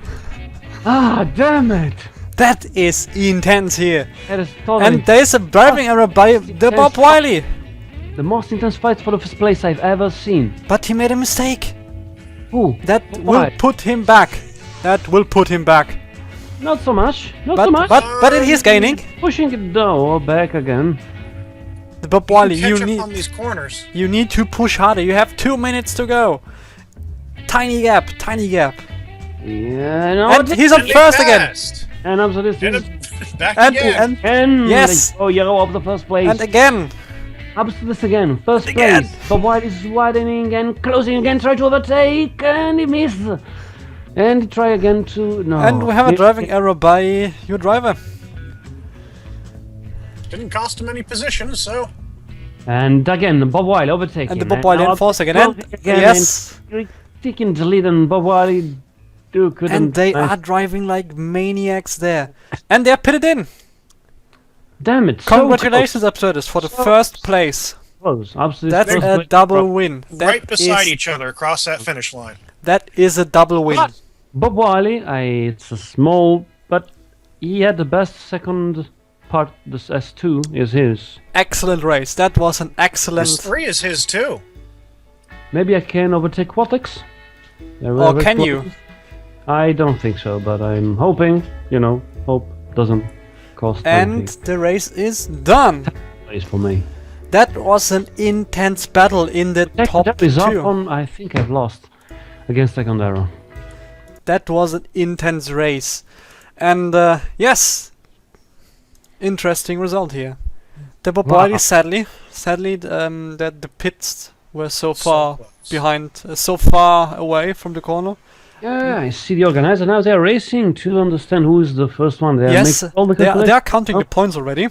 damn it! That is intense here. That is totally And there's a driving error by the Bob Wiley. the most intense fight for the first place I've ever seen. But he made a mistake. Ooh, That Bob will Wiley. put him back. That will put him back. Not so much. Not But so much. but he's gaining. Pushing it though back again. The Bob Wiley, Catch up on these corners. you need to push harder. You have 2 minutes to go. Tiny gap, tiny gap. Yeah, no. And he's up And they first again. passed. And up to this. And back And again. And Yes. Oh, yellow up the first place. and again. Up to this again. First Again. place. Bob White is widening and closing again. Try to overtake and he missed. And try again to no. And we have a driving error by your driver. Didn't cost him any positions, so And again, Bob Wiley overtaking. And the Bob Wiley now in force again. closing And again yes. and taking the lead, and Bob Wiley couldn't. And they are driving like maniacs there. And they're pitted in. Damn it! Congratulations, Absurdist, for the first place. So close. Absolutely. That's first a place. double win. That right beside is- each other across that finish line. That is a double win. But Bob Wiley, it's a small, but he had the best second part. This S2 is his. Excellent race. That was an This excellent. 3 is his too. Maybe I can overtake Quatix. Or can you? I don't think so, but I'm hoping. You know, hope doesn't cost And anything. the race is done. Place for me. That was an intense battle in the top That is up two. on. I think I've lost against Secondero. That was an intense race. And yes, interesting result here. The Bob Wow. Wiley, sadly, that the pits were so far close. behind, so far away from the corner. Yeah, I see the organizer now. They're racing to understand who is the first one. They're Yes, making all the they are calculations. counting Oh. the points already,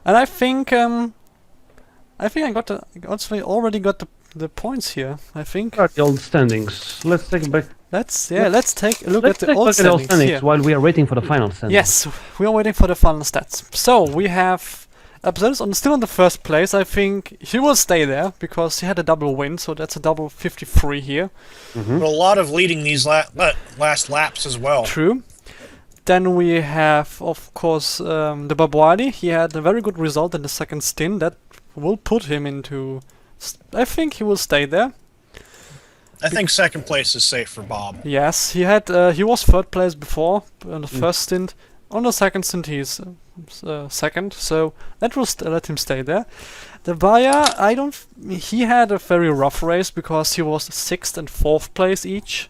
and I think I got already got the points here. I think What are the old standings. Let's take back. let's take a look Let's at the take a old look at the old standings standings here. while we are waiting for the final standings. Yes, we are waiting for the final stats. So we have Absurdus still in the first place. I think he will stay there because he had a double win, so that's a double 53 here. But a lot of leading these last laps as well. True. Then we have, of course, the Bob Wiley. He had a very good result in the second stint. That will put him into. I think he will stay there. I think second place is safe for Bob. Yes, he had. He was third place before on the first stint. On the second stint, he's second. So that will let him stay there. The Vaya, he had a very rough race because he was sixth and fourth place each.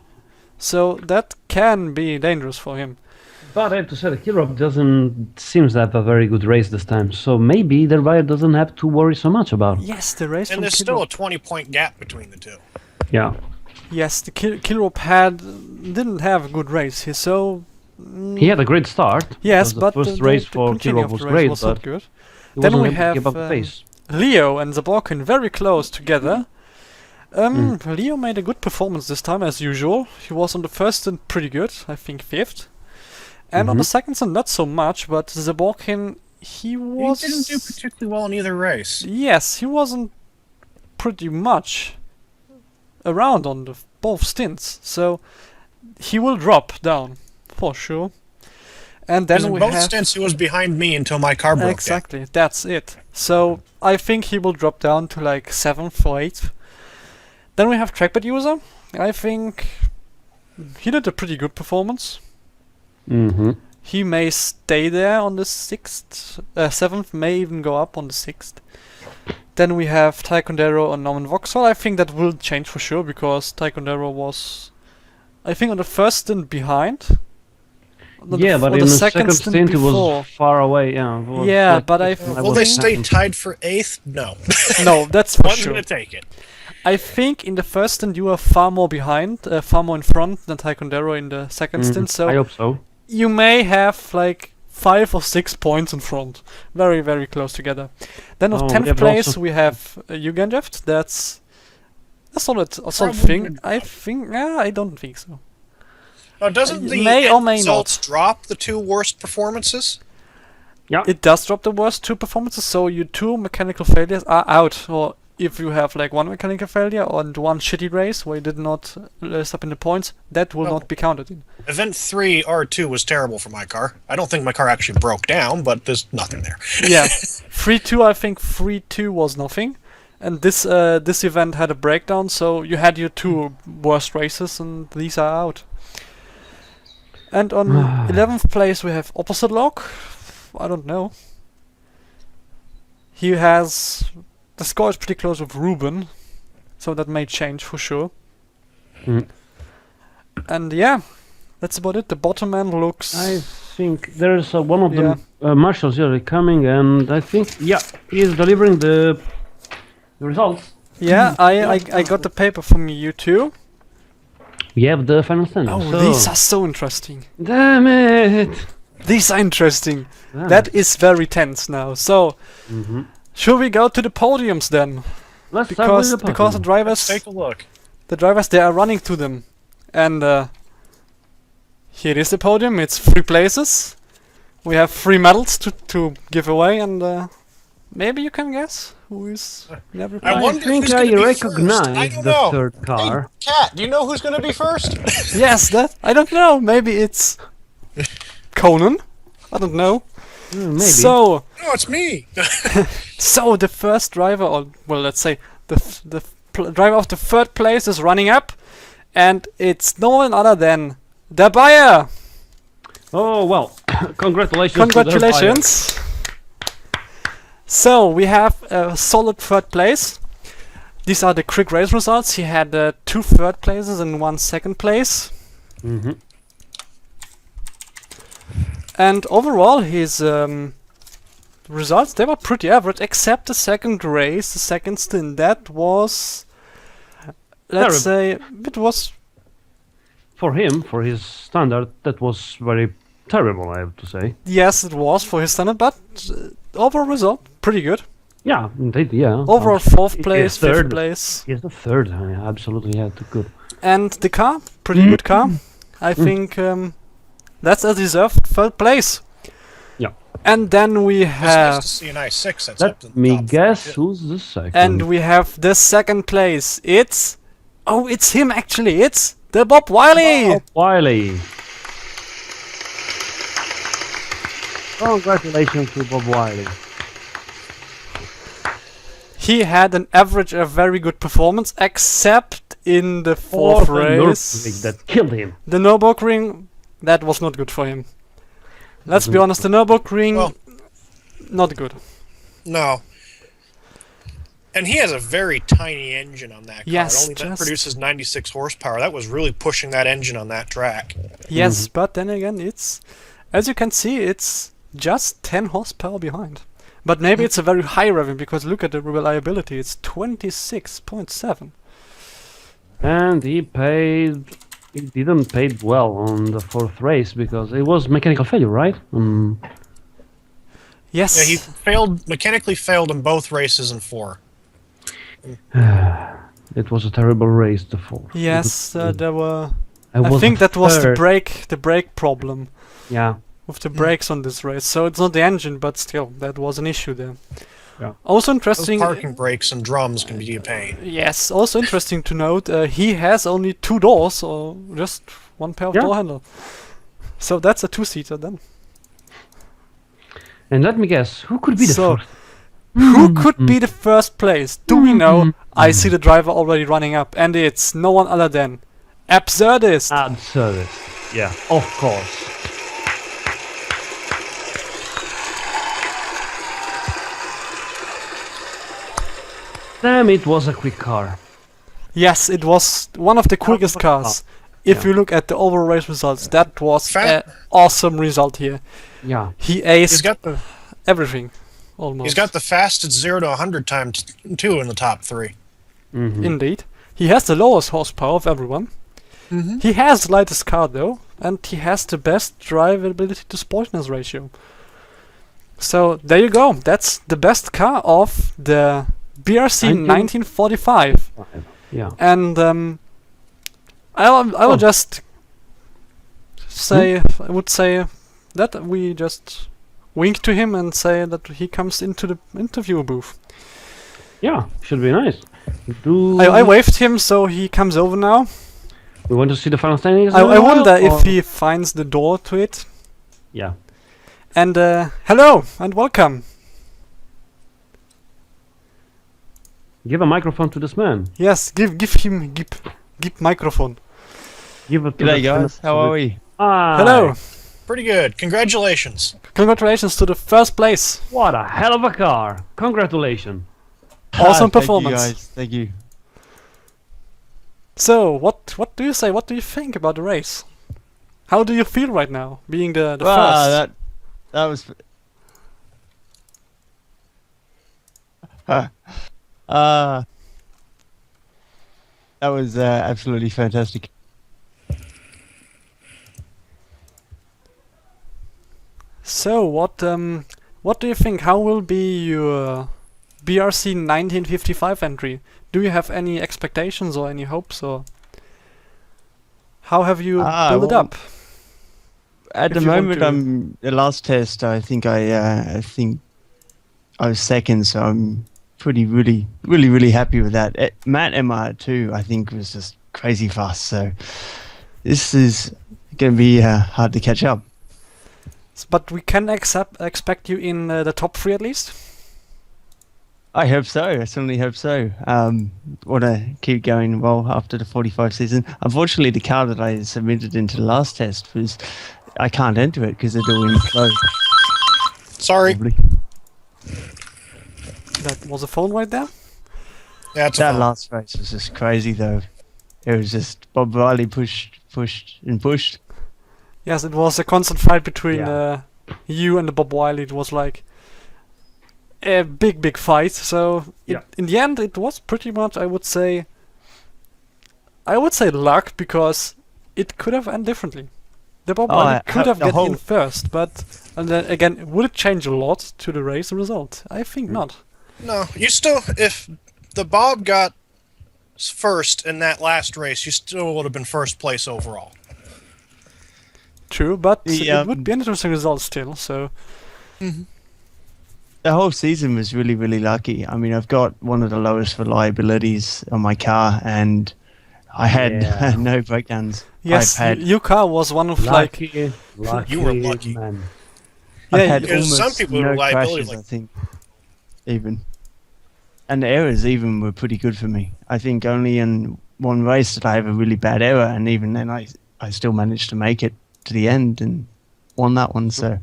So that can be dangerous for him. But I have to say, the Kirov doesn't seems to have a very good race this time, so maybe the rider doesn't have to worry so much about. Yes, the race And from there's Kid still a Rope. 20-point gap between the two. Yeah. Yes, the Kid Rope didn't have a good race here, so He had a great start. yes, the but first race for continuing Kirov of was the race great, was but not good. he Then wasn't we able to have keep up the pace. Leo and Zaborkin very close together. Leo made a good performance this time, as usual. He was on the first stint pretty good, I think 5th. And on the second stint not so much, but Zaborkin, he was... He didn't do particularly well in either race. Yes, he wasn't pretty much around on the both stints, so he will drop down, for sure. And Because then in we both have... stints he was behind me until my car broke down. Exactly, that's it. So I think he will drop down to like 7th or 8th. Then we have Trackpad User. I think he did a pretty good performance. Mm-hmm. He may stay there on the 6th, 7th, may even go up on the 6th. Then we have Taekwondo and Norman Vauxhall. I think that will change for sure, because Taekwondo was, I think, on the first stint behind. Yeah, but in the second stint it was far away. Yeah. It was Yeah, like- but I Will they stay think- tied for 8th? No. No, that's for One's sure. gonna take it. I think in the first stint you were far more behind, far more in front than Taekwondo in the second stint, so I hope so. you may have like 5 or 6 points in front. Very, very close together. Then of Oh, 10th yeah, but place also- we have Jugendjeft. That's a solid Probably thing. good. I think, I don't think so. Now, doesn't the May or end may results not. drop the 2 worst performances? Yeah. It does drop the worst 2 performances, so your 2 mechanical failures are out. Or if you have like 1 mechanical failure and 1 shitty race where you did not stop in the points, that will Oh. not be counted in. Event 3 R2 was terrible for my car. I don't think my car actually broke down, but there's nothing there. Yeah, 3-2. I think 3-2 was nothing, and this event had a breakdown. So you had your 2 worst races, and these are out. And on 11th place we have Opposite Lock. I don't know. He has the score is pretty close with Ruben, so that may change for sure. Mm. And yeah, that's about it. The bottom end looks. I think there's one of Yeah. the marshals here coming, and I think he is delivering the results. Yeah, I got the paper from you too. We have the final stand. Oh, so. these are so interesting. Damn it! These are interesting. Damn That it. is very tense now. So, Mhm. should we go to the podiums then? Let's start with Because the because the podium. drivers Take a look. they are running to them, and here is the podium. It's 3 places. We have 3 medals to give away, and maybe you can guess who is in every I place. I wonder think who's I gonna be first. I recognize don't the know. third car. Hey, Cat, do you know who's going to be first? Yes, that I don't know. Maybe it's Conan. I don't know. Maybe. So. No, it's me. So the first driver, or well, let's say the driver of the 3rd place is running up, and it's no one other than the buyer. Oh well, congratulations! to the buyer. Congratulations! So we have a solid 3rd place. These are the quick race results. He had 2 3rd places and 1 2nd place. Mhm. And overall, his results, they were pretty average, except the 2nd race, the 2nd stint. That was, let's say, it was, For him, for his standard, that was very terrible. I have to say. yes, it was for his standard, but overall result, pretty good. Yeah, indeed. Yeah. Overall, 4th place, 5th third. place. Yes, the third. I absolutely had to good. And the car, pretty good car. I think that's a deserved 3rd place. Yeah. And then we It's nice have, to see a nice 6 that's up to Let the me top guess four. who's the second. and we have the 2nd place. It's him actually. It's the Bob Wiley. Bob Wiley. Congratulations to Bob Wiley. He had an average, a very good performance, except in the 4th Fourth race. Nürburgring that killed him. The Nürburgring, that was not good for him. Let's be honest, the Nürburgring, Well- not good. No. And he has a very tiny engine on that car. Yes, It only just- produces 96 horsepower. That was really pushing that engine on that track. Yes, but then again, it's as you can see, it's just 10 horsepower behind. But maybe it's a very high revving, because look at the reliability, it's 26.7. And he didn't pay well on the fourth race because it was mechanical failure, right? Yes. Yeah, he mechanically failed in both races in 4. It was a terrible race, the fourth. Yes, there were. I was think that was the third. brake problem Yeah. with the brakes on this race. So it's not the engine, but still, that was an issue there. Yeah. Also Those interesting. parking brakes and drums can be a pain. Yes, also interesting to note, he has only 2 doors, or just one pair of door handle. So that's a 2-seater then. And let me guess, who could be the So, first? who could be the first place? Do we know? I see the driver already running up, and it's no one other than Absurdist. Absurdist. Yeah, of course. Damn, it was a quick car. Yes, it was one of the quickest cars. If Yeah. you look at the overall race results, that was Fa- an awesome result here. Yeah. He aced He's got the everything, almost. He's got the fastest 0 to 100 time too in the top 3. Indeed. He has the lowest horsepower of everyone. He has the lightest car though, and he has the best drivability to sportiness ratio. So there you go. That's the best car of the BRC 1945. Yeah. And I will just say, I would say that we just wink to him and say that he comes into the interview booth. Yeah, should be nice. I waved him, so he comes over now. We want to see the final standings. I wonder if he finds the door to it. Yeah. And hello and welcome. Give a microphone to this man. Yes, give microphone. Give it to G'day the guys, how are we? Hi. Hello. Pretty good. Congratulations. Congratulations to the first place. What a hell of a car. Congratulations. Awesome Thank you performance. guys, thank you. So, what do you say? What do you think about the race? How do you feel right now, being the first? That was... that was absolutely fantastic. So, what do you think? How will be your BRC 1955 entry? Do you have any expectations or any hopes, or how have you built it well, up? At the If you want moment, to- I'm the last test. I think I was second, so I'm really happy with that. Matt MR2, I think, was just crazy fast. So this is going to be hard to catch up. But we can expect you in the top 3 at least. I hope so. I certainly hope so. Want to keep going well after the 45 season. Unfortunately, the car that I submitted into the last test was I can't enter it because they're doing slow. Sorry. Probably. That was a phone right there. That's That a last race was just crazy, though. It was just Bob Riley pushed. Yes, it was a constant fight between Yeah. you and the Bob Wiley. It was like a big fight. So Yeah. in the end, it was pretty much, I would say luck, because it could have ended differently. The Bob Wiley could have the get in whole- first, but and then again, would it change a lot to the race result? I think not. No, you still, if the Bob got first in that last race, you still would have been first place overall. True, but The, it would be an interesting result still. So The whole season was really lucky. I mean, I've got one of the lowest reliabilities on my car, and I had Yeah. no breakdowns. yes, I've had, your car was one of like Lucky. You were lucky. Man. I've yeah, had Because some almost people with no reliability crashes, like- I think, even. And the errors even were pretty good for me. I think only in one race did I have a really bad error, and even then I still managed to make it to the end and won that one. So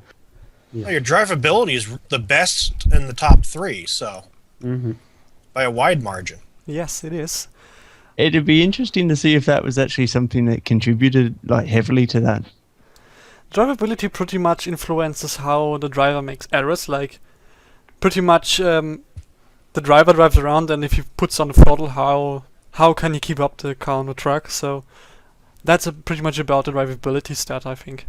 Well, your drivability is the best in the top 3, so by a wide margin. yes, it is. it'd be interesting to see if that was actually something that contributed like heavily to that. drivability pretty much influences how the driver makes errors. Like, pretty much the driver drives around, and if he puts on the throttle, how can he keep up the car on the track? So that's pretty much about the drivability stat, I think.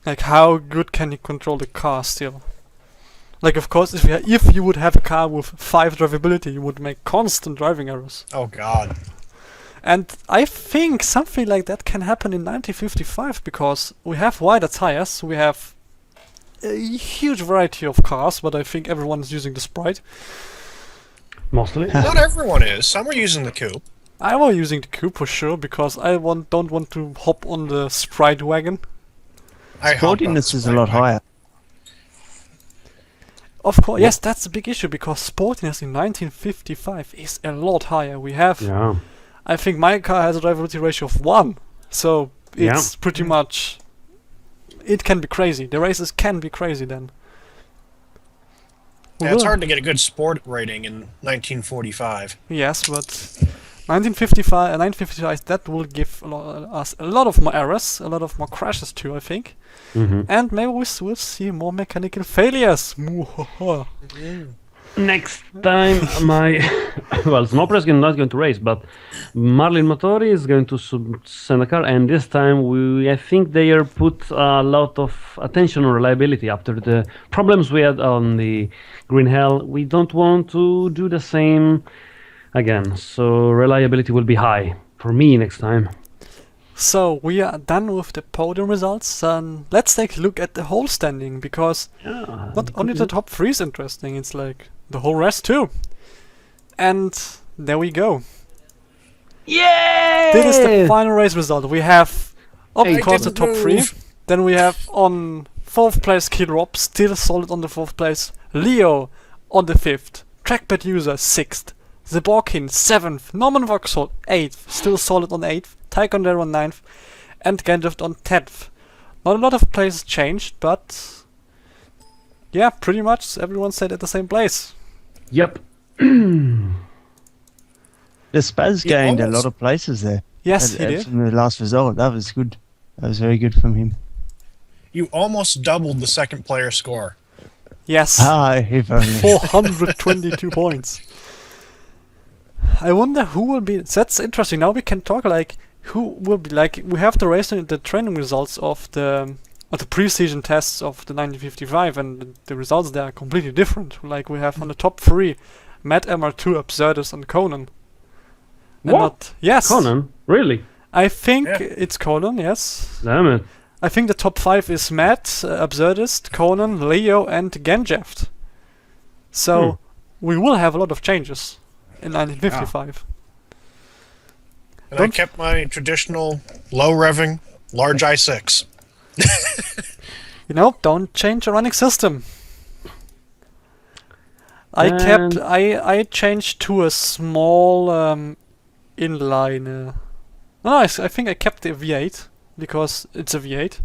Like, how good can he control the car still? Like, of course, if you would have a car with 5 drivability, you would make constant driving errors. Oh God. And I think something like that can happen in 1955 because we have wider tires, we have a huge variety of cars, but I think everyone is using the Sprite. Mostly. Not everyone is. Some are using the coupe. I was using the Coupe for sure because I don't want to hop on the Sprite wagon. I hopped on the Sportiness is a lot Sprite wagon. higher. Of course, yes, that's a big issue because sportiness in 1955 is a lot higher. We have, Yeah. I think my car has a drivability ratio of 1, so it's pretty much, it can be crazy. The races can be crazy then. Yeah, it's hard to get a good sport rating in 1945. Yes, but 1955, that will give us a lot of more errors, a lot of more crashes too, I think. Mm-hmm. And maybe we will see more mechanical failures. Muhaha. Next time, my well, Snowpress is not going to race, but Marlin Motori is going to send a car, and this time I think they are put a lot of attention on reliability after the problems we had on the Green Hell. We don't want to do the same again, so reliability will be high for me next time. So we are done with the podium results, and let's take a look at the whole standing because not only the top 3 is interesting, it's like the whole rest too. And there we go. Yay! This is the final race result. We have, of Hey, course, the didn't top 3. move. Then we have on 4th place Kidrop, still solid on the 4th place. Leo on the 5th. Trackpad User 6th. Zeborkin 7th. Norman Vauxhall 8th, still solid on 8th. Taekwondo on 9th. And Genjift on 10th. Not a lot of places changed, but yeah, pretty much everyone stayed at the same place. Yep. The Spaz He gained a almost- lot of places there. Yes, he did. From the last result, that was good. That was very good from him. You almost doubled the second player score. Yes. If only. 422 points. I wonder who will be. That's interesting. Now we can talk like who will be like. We have the training results of the pre-season tests of the 1955, and the results there are completely different. Like we have on the top 3, Matt MR2, Absurdus, and Conan. And What? yes. Conan? Really? I think Yeah. it's Conan. Yes. Damn it. I think the top 5 is Matt, Absurdist, Conan, Leo, and Genjeft. So we will have a lot of changes in 1955. And I kept my traditional low revving, large i6. You know, don't change a running system. And- I changed to a small inline. No, I think I kept the V8 because it's a V8.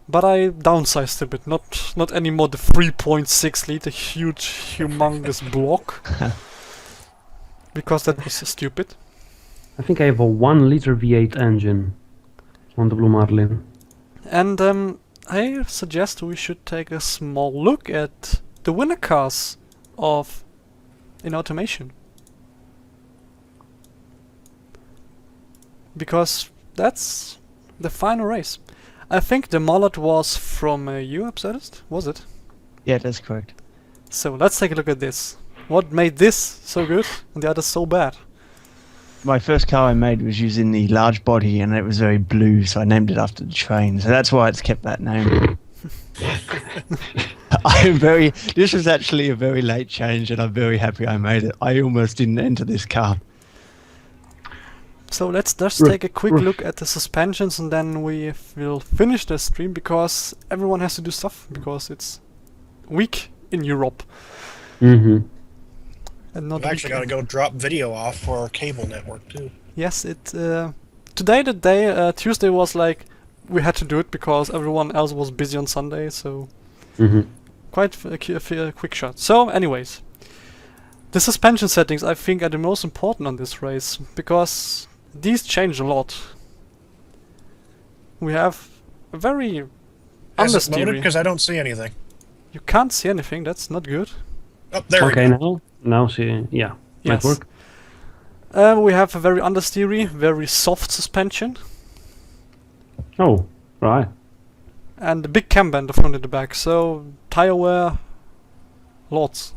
But I downsized a bit, not anymore the 3.6 liter huge, humongous block. Because that was stupid. I think I have a 1 liter V8 engine on the Blue Marlin. And I suggest we should take a small look at the winner cars in automation. Because that's the final race. I think the mullet was from you, Absurdist, was it? Yeah, that's correct. So let's take a look at this. What made this so good and the other so bad? My first car I made was using the large body, and it was very blue, so I named it after the train. So that's why it's kept that name. This was actually a very late change, and I'm very happy I made it. I almost didn't enter this car. So let's just take a quick look at the suspensions, and then we will finish the stream because everyone has to do stuff because it's week in Europe. Mm-hmm. And not I've actually got to weekend. go drop video off for our cable network, too. Yes, Tuesday was like we had to do it because everyone else was busy on Sunday, so Mm-hmm. quite a quick shot. So, anyways, the suspension settings I think are the most important on this race because these change a lot. We have very Has it loaded? understeery. Because I don't see anything. You can't see anything. That's not good. Oh, there Okay, we go. now see, yeah, might Yes. work. We have a very understeery, very soft suspension, Oh, right. and a big camber in the front and the back. So tire wear, lots.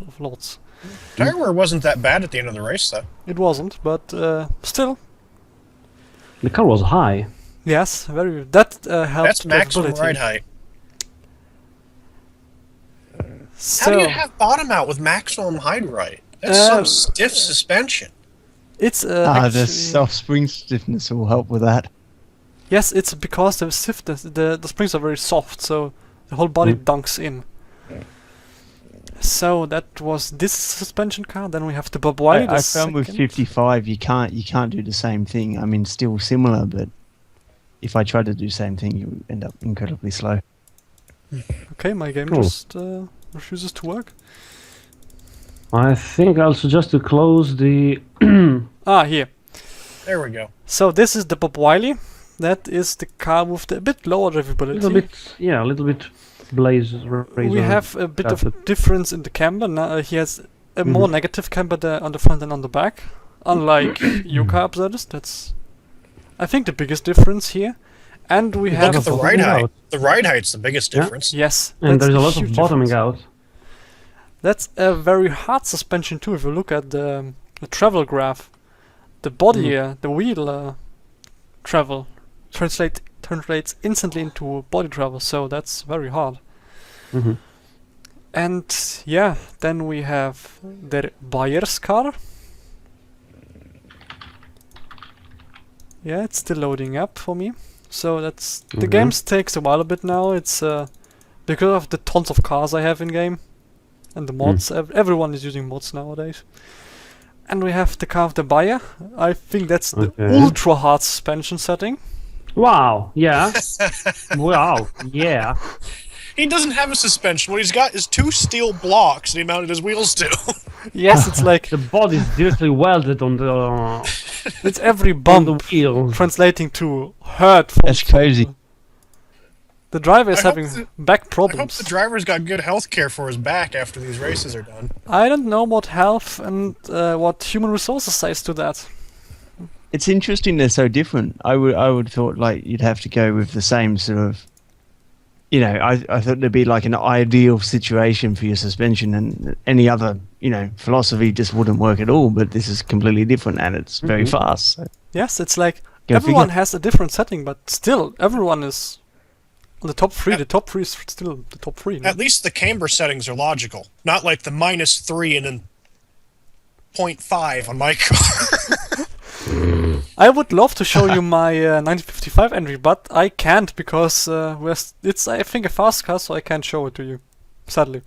Tire wear wasn't that bad at the end of the race, though. It wasn't, but still, The car was high. yes, very. That helped That's maximum drivability. ride height. So How do you have bottom out with maximum height right? That's some stiff suspension. it's The actually, soft spring stiffness will help with that. yes, it's because the stiffness, the springs are very soft, so the whole body dunks in. So that was this suspension car. Then we have the Bavarian. I found with 55 you can't do the same thing. I mean, still similar, but if I try to do the same thing, you end up incredibly slow. Okay, my game Cool. just refuses to work. I think I'll suggest to close the. Here. There we go. So this is the Bob Wiley. That is the car with the bit lower drivability. A little bit blaze. We have a bit That's of difference in the camber. Now he has a more negative camber there on the front than on the back. Unlike your car, that's I think the biggest difference here. And we have Look at the bottoming ride height. out. The ride height's the biggest Yeah. difference. yes, And that's there's a lot huge of bottoming difference. out. That's a very hard suspension too. If you look at the travel graph, the body, the wheel travel translates instantly into body travel. So that's very hard. Mhm. And yeah, then we have the buyer's car. Yeah, it's still loading up for me. So that's the game takes a while a bit now. It's because of the tons of cars I have in game and the mods. Everyone is using mods nowadays. And we have the car of the buyer. I think that's the Okay. ultra hard suspension setting. Wow. Yeah. Wow. Yeah. He doesn't have a suspension. What he's got is two steel blocks that he mounted his wheels to. Yes, it's like The body is directly welded on the it's every on bump the wheel. translating to hurt. That's crazy. The driver is I hope having the- back I hope problems. the driver's got good health care for his back after these races are done. I don't know what health and what human resources says to that. It's interesting they're so different. I would thought like you'd have to go with the same sort of, you know, I thought there'd be like an ideal situation for your suspension, and any other, you know, philosophy just wouldn't work at all. But this is completely different, and it's very fast. So. Yes, it's like Go everyone figure. has a different setting, but still everyone is on the top three. The top three is still the top three. No? At least the camber settings are logical. Not like the -3 and then 0.5 on my car. I would love to show you my 1955 entry, but I can't because it's I think a fast car, so I can't show it to you. Sadly.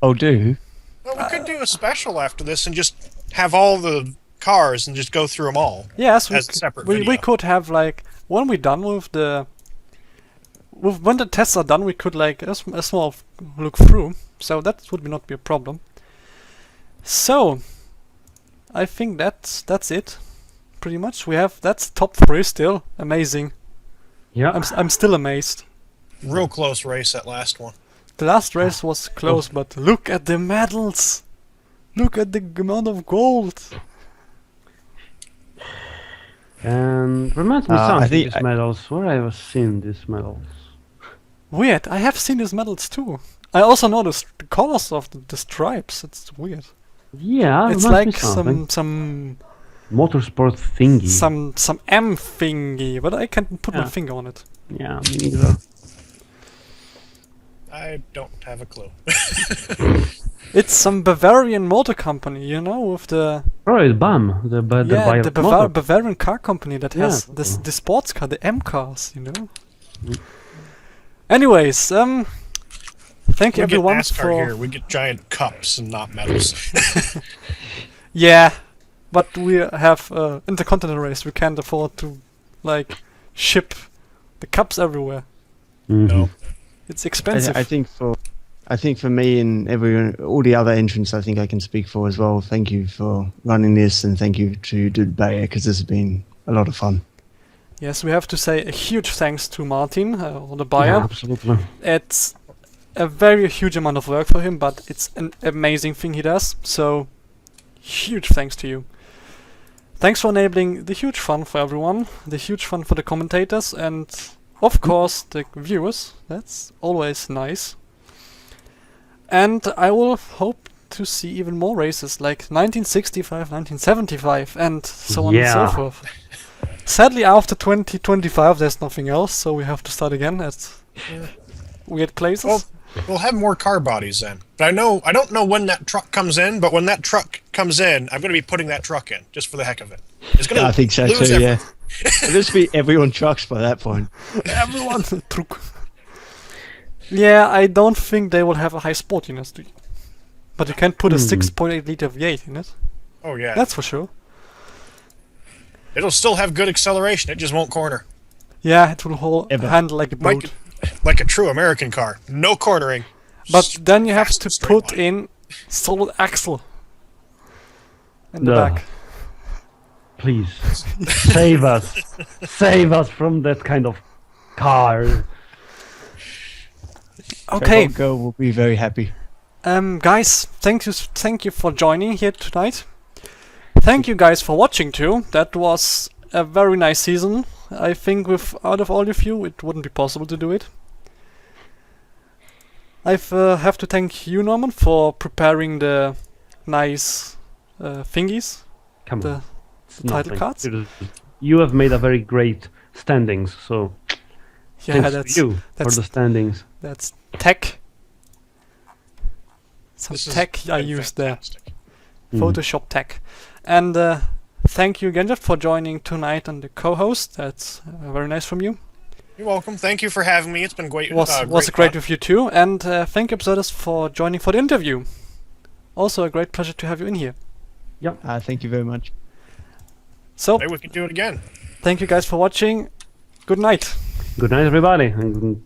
Oh, do Well, we could do a special after this and just have all the cars and just go through them all. Yes, As a separate we video. could have like when we're done with when the tests are done, we could like a small look through. So that would not be a problem. So I think that's it. Pretty much, that's top 3 still amazing. Yeah. I'm still amazed. Real close race, that last one. The last race was close, but look at the medals. Look at the amount of gold. And reminds me I something. think These medals. Where I have seen these medals? Weird. I have seen these medals too. I also noticed the colors of the stripes. It's weird. Yeah, It's reminds me like something. some Motorsport thingy. some M thingy, but I can't put my Yeah. finger on it. Yeah, me neither. I don't have a clue. It's some Bavarian motor company, you know, with the Right, BAM, the Bayer the motor. Bavarian car company that has Yeah. the sports car, the M cars, you know. Anyways, thank you We get everyone NASCAR for here. We get giant cups and not medals. yeah, but we have intercontinental race. We can't afford to like ship the cups everywhere. No. It's expensive. I think for me and everyone, all the other entrants, I think I can speak for as well. Thank you for running this, and thank you to Dude Bayer, because this has been a lot of fun. Yes, we have to say a huge thanks to Martin, the Yeah, buyer. absolutely. It's a very huge amount of work for him, but it's an amazing thing he does. So, huge thanks to you. Thanks for enabling the huge fun for everyone, the huge fun for the commentators, and of course the viewers. That's always nice. And I will hope to see even more races like 1965, 1975, and so on and Yeah. so forth. Sadly, after 2025, there's nothing else, so we have to start again at weird places. Well, we'll have more car bodies then. But I don't know when that truck comes in, but when that truck comes in, I'm going to be putting that truck in, just for the heck of it. It's going to I think so lose too. every- Yeah, it'll just be everyone trucks by that point. Everyone truck. Yeah, I don't think they will have a high sportiness, but you can put a 6.8 liter V8 in it. Oh, yeah. That's for sure. It'll still have good acceleration, it just won't corner. Yeah, it will Ever. handle like a boat. Like a true American car. No cornering. But then you have Fast to straight put line. in solid axle in the No. back. Please save us. Save us from that kind of car. Okay, Girl will be very happy. guys, thank you for joining here tonight. Thank you guys for watching too. That was a very nice season. I think out of all of you, it wouldn't be possible to do it. I have to thank you, Norman, for preparing the nice thingies. Come The on. It's title nothing. cards? You have made a very great standings, so Yeah, thanks to you for that's- the standings. that's tech. Some This has tech I been used there. fantastic. Photoshop tech. And thank you again, Jeff, for joining tonight and the co-host. That's very nice from you. You're welcome. Thank you for having me. It's been great. Was great great fun. with you too. And thank you, Absurdus, for joining for the interview. Also a great pleasure to have you in here. Thank you very much. So, Maybe we can do it again. thank you guys for watching. Good night. Good night, everybody, and